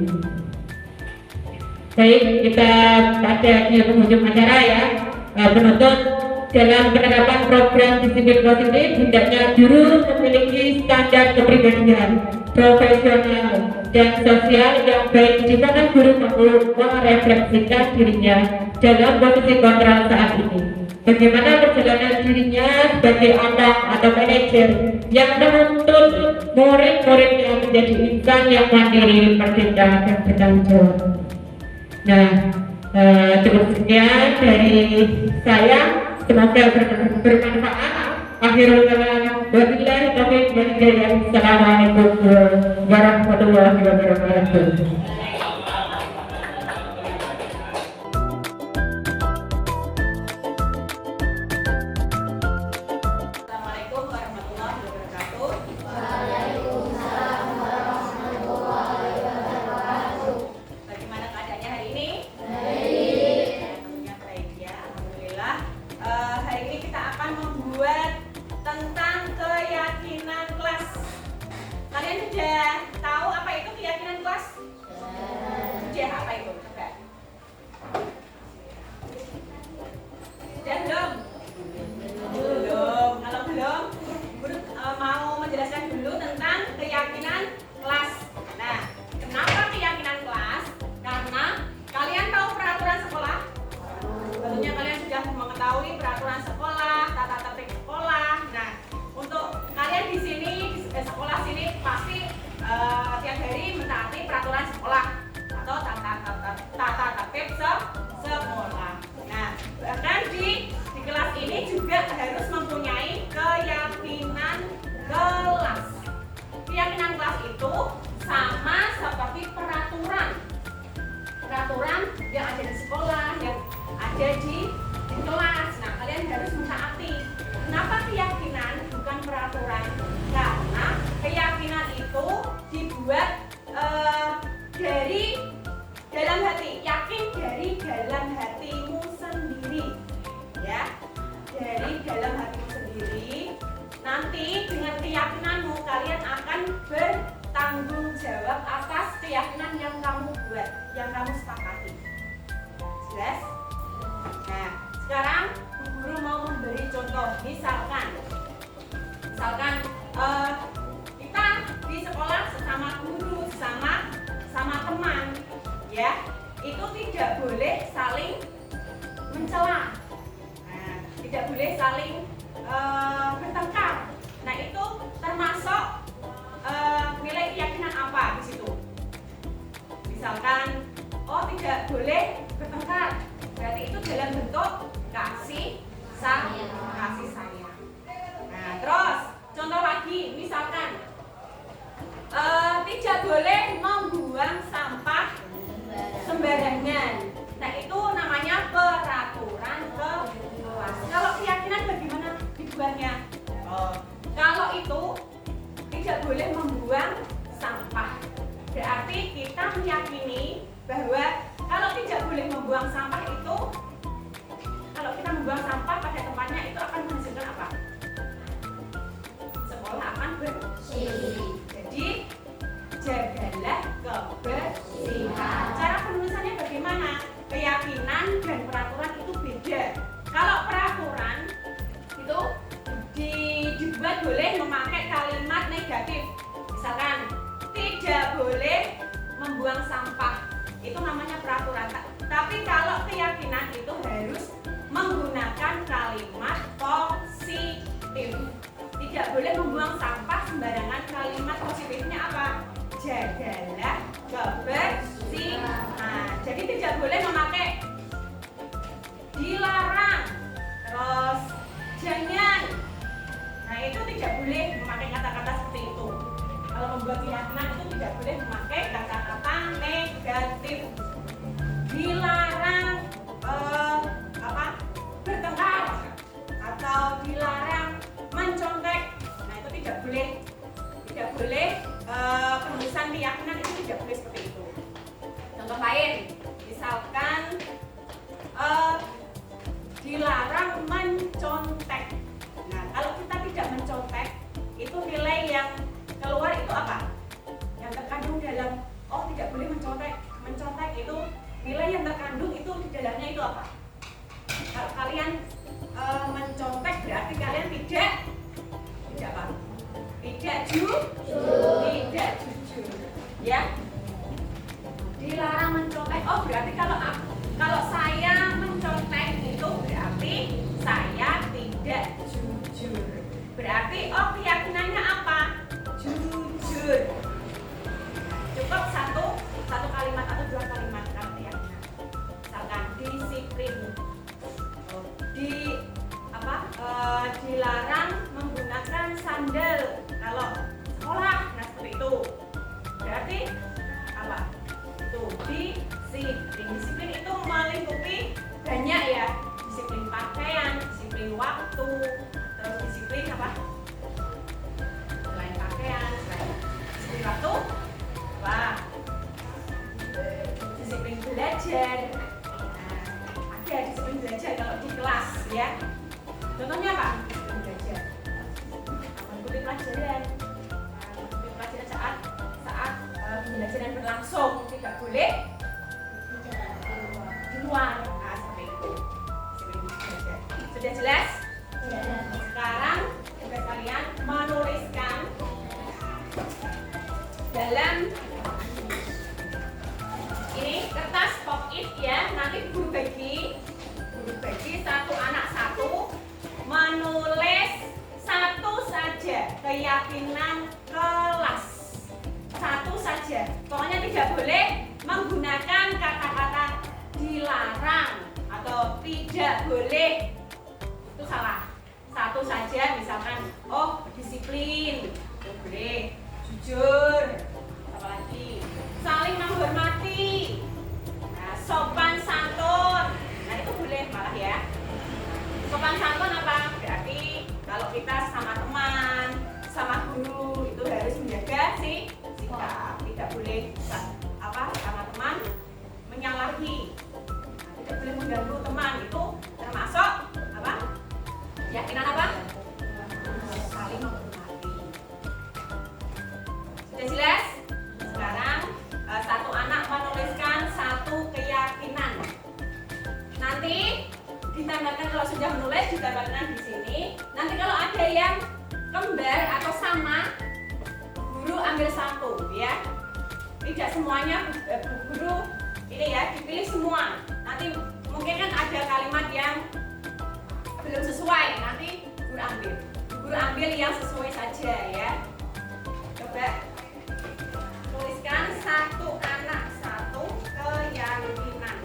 Baik, kita pada di penghujung acara ya, penutup dalam penerapan program disiplin positif hendaknya guru memiliki standar kepribadian profesional dan sosial yang baik, di mana guru perlu merefleksikan dirinya dalam posisi kontrol saat ini. Bagaimana perjalanan dirinya sebagai anak atau manajer yang menuntut murid-muridnya menjadi insan yang mandiri, merdeka, dan bertanggung jawab. Nah, cukup sekian dari saya. Semoga bermanfaat. Akhirul kalam, wabillahi taufiq wal hidayah. Assalamualaikum warahmatullahi wabarakatuh. Assalamualaikum warahmatullahi wabarakatuh. Bagaimana keadaannya hari ini? Tentunya baik ya, alhamdulillah. Hari ini kita akan membuat tentang keyakinan kelas. Kalian sudah tahu apa itu keyakinan kelas? Sudah, apa itu? Coba. Sudah belum? Belum. Kalau belum, Guru mau menjelaskan dulu tentang keyakinan kelas. Nah, kenapa keyakinan kelas? Karena kalian tahu peraturan sekolah. Tentunya kalian sudah mengetahui peraturan sekolah, tata tertib sekolah. Nah, untuk kalian di sini di sekolah sini pasti tiap hari mentaati peraturan sekolah atau tata tertib sekolah. Nah, bahkan di kelas ini juga harus mempunyai keyakinan kelas. Keyakinan kelas itu sama seperti peraturan yang ada di sekolah, yang ada di kelas. Nah, kalian harus mentaati. Kenapa keyakinan bukan peraturan? Karena keyakinan itu dibuat dari dalam hati, yakin dari dalam hatimu sendiri, ya, dari dalam hatimu sendiri. Nanti dengan keyakinanmu kalian akan bertanggung jawab atas keyakinan yang kamu buat, yang kamu sepakati. Jelas? Nah, sekarang guru mau memberi contoh. Misalkan kita di sekolah sesama guru, sama teman, ya, itu tidak boleh saling mencela. Nah, tidak boleh saling bertengkar. termasuk nilai keyakinan apa di situ. Misalkan, oh tidak boleh bertengkar, berarti itu dalam bentuk kasih sayang. Nah, terus contoh lagi, misalkan tidak boleh membuang sampah sembarangan. Nah, itu namanya peraturan kelas. Kalau keyakinan bagaimana dibuatnya? Kalau itu tidak boleh membuang sampah, berarti kita meyakini bahwa kalau tidak boleh membuang sampah itu, kalau kita membuang sampah pada tempatnya itu akan menghasilkan apa? Sekolah akan bersih. Jadi jagalah kebersihan. Cara penulisannya bagaimana? Keyakinan dan peraturan itu beda. Kalau peraturan itu dibuat boleh memakai kalimat negatif. Misalkan tidak boleh membuang sampah, itu namanya peraturan. Tapi kalau keyakinan itu harus menggunakan kalimat positif. Tidak boleh membuang sampah sembarangan. Kalimat positifnya apa? Jagalah kebersihan. Jadi tidak boleh memakai dilarang, terus jangan. Nah, itu tidak boleh memakai kata-kata seperti itu. Kalau membuat keyakinan itu tidak boleh memakai kata-kata negatif. Dilarang bertengkar atau dilarang mencontek. Nah, itu tidak boleh. Tidak boleh penulisan keyakinan itu tidak boleh seperti itu. Contoh lain, misalkan dilarang mencontek. Nah, kalau kita tidak mencontek, itu nilai yang keluar itu apa? Yang terkandung dalam tidak boleh mencontek. Mencontek itu nilai yang terkandung itu di dalamnya itu apa? Kalau kalian mencontek berarti kalian tidak apa? Tidak jujur. Ya. Dilarang mencontek. Berarti kalau saya mencontek itu berarti saya tidak jujur. Berarti keyakinannya apa? Jujur. Cukup satu kalimat atau dua kalimat kalau keyakinan. Misalkan disiplin. Dilarang menggunakan sandal kalau sekolah. Nah, seperti itu. Berarti apa? Itu disiplin. Disiplin itu melingkupi banyak ya. Disiplin pakaian, disiplin waktu, terus disiplin apa? Selain pakaian, selain disiplin waktu, apa? Disiplin belajar. Nah, ada disiplin belajar kalau di kelas ya. Contohnya apa? Disiplin belajar. Mengikuti pelajaran. Mengikuti pelajaran saat pembelajaran berlangsung, tidak boleh di luar. Nah, seperti itu. Disiplin belajar. Sudah jelas? Sekarang tugas kalian menuliskan dalam ini kertas pop-it ya. Nanti guru bagi satu anak satu menulis satu saja keyakinan kelas. Satu saja. Pokoknya tidak boleh menggunakan kata-kata dilarang atau tidak boleh. Itu salah. Satu saja, misalkan disiplin, tidak boleh. Jujur, apalagi saling menghormati, sopan santun. Nah, itu boleh malah ya. Sopan santun apa? Berarti kalau kita sama teman, sama guru itu harus menjaga sikap. Tidak boleh sama teman menyalahi. Nah, tidak boleh mengganggu teman. Itu termasuk apa? Keyakinan apa? Saling menghormati. Sudah jelas? Sekarang satu anak menuliskan satu keyakinan. Nanti ditambahkan, kalau sudah menulis ditambahkan di sini. Nanti kalau ada yang kembar atau sama, guru ambil satu ya. Tidak semuanya guru ini ya dipilih semua. Nanti mungkin kan ada kalimat yang belum sesuai, nanti guru ambil ambil yang sesuai saja ya. Coba tuliskan satu anak satu keyakinan.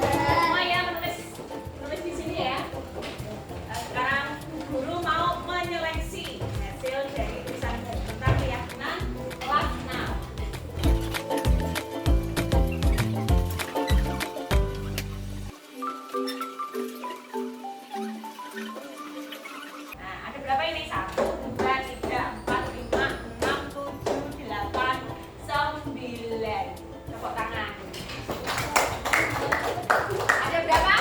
Semua ya menulis di sini ya. Sekarang guru mau menyeleksi hasil dari tulisan tentang keyakinan kelas 6. Nah, ada berapa ini? 1, 2, 3, 4, 5, 6, 7, 8, 9. Tepuk tangan. Ada berapa?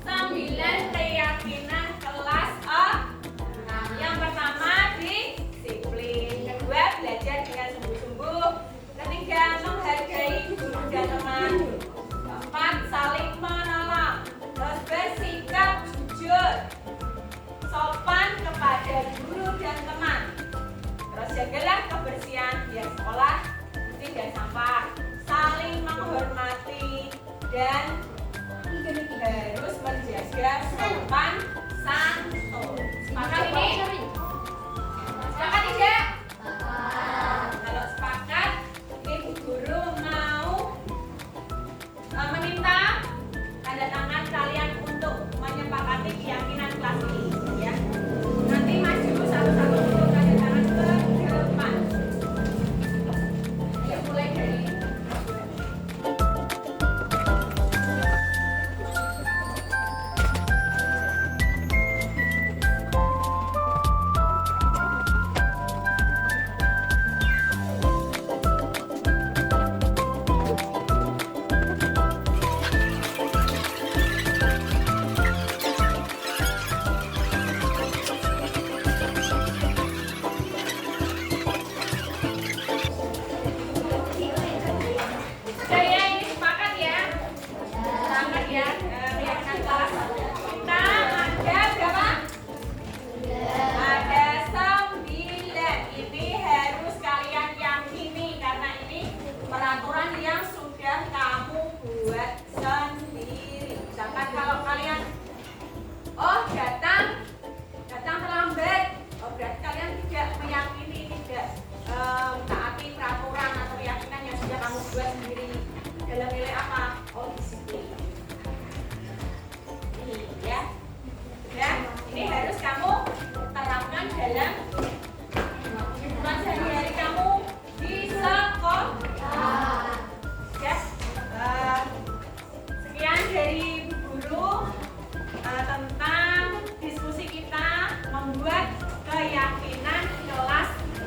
9 keyakinan kelas 6. Yang pertama disiplin, kedua belajar dengan sungguh-sungguh, ketiga menghargai guru dan teman, keempat saling menolong, terus bersikap jujur, sopan kepada guru dan teman, terus jagalah kebersihan di sekolah, tidak sampah, saling menghormati dan harus menjaga sopan santun. Sepakat ini? Sepakat tidak? Kalau sepakat, ini Bu Guru mau meminta tanda tangan kalian untuk menyepakati keyakinan kelas ini ya. Nanti maju satu-satu untuk tanda tangan ke depan. Ya, mulai dari saya ini sepakat ya. Sepakat ya. Keyakinan kelas kita ada berapa? Ada 9. Ini harus kalian yakini karena ini peraturan yang sudah kamu buat sendiri. Misalkan kalau kalian datang terlambat, berarti kalian tidak meyakini, tidak taati peraturan atau keyakinan yang sudah kamu buat sendiri. Dalam nilai apa? Disiplin. Ini ya. Ya, ini harus kamu terapkan dalam kehidupan sehari-hari kamu di sekolah. Ya. Sekian dari Bu Guru tentang diskusi kita membuat keyakinan kelas 6.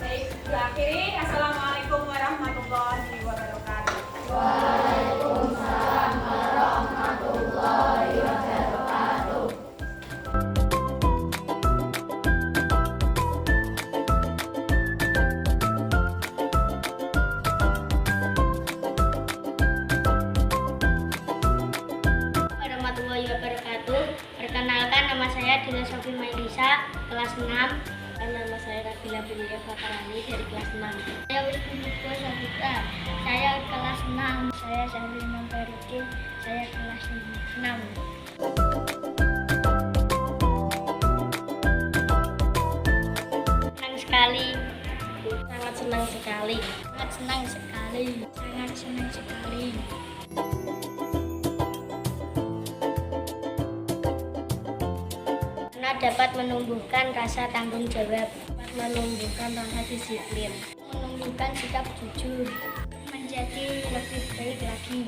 Baik, Bu akhiri. Assalamualaikum warahmatullahi wabarakatuh. Waalaikumsalam warahmatullahi wabarakatuh. Warahmatullahi wabarakatuh. Perkenalkan, nama saya Dila Sofi Mailisa, kelas 6. Dan nama saya Nabila Binti Fakarani dari kelas 6. Saya Wisnu Sabita, saya kelas 6. Saya Syahri Mampariki, saya kelas 6. Senang sekali. Sangat senang sekali. Sangat senang sekali. Sangat senang sekali. Karena dapat menumbuhkan rasa tanggung jawab, menumbuhkan rasa disiplin, menumbuhkan sikap jujur, menjadi lebih baik lagi.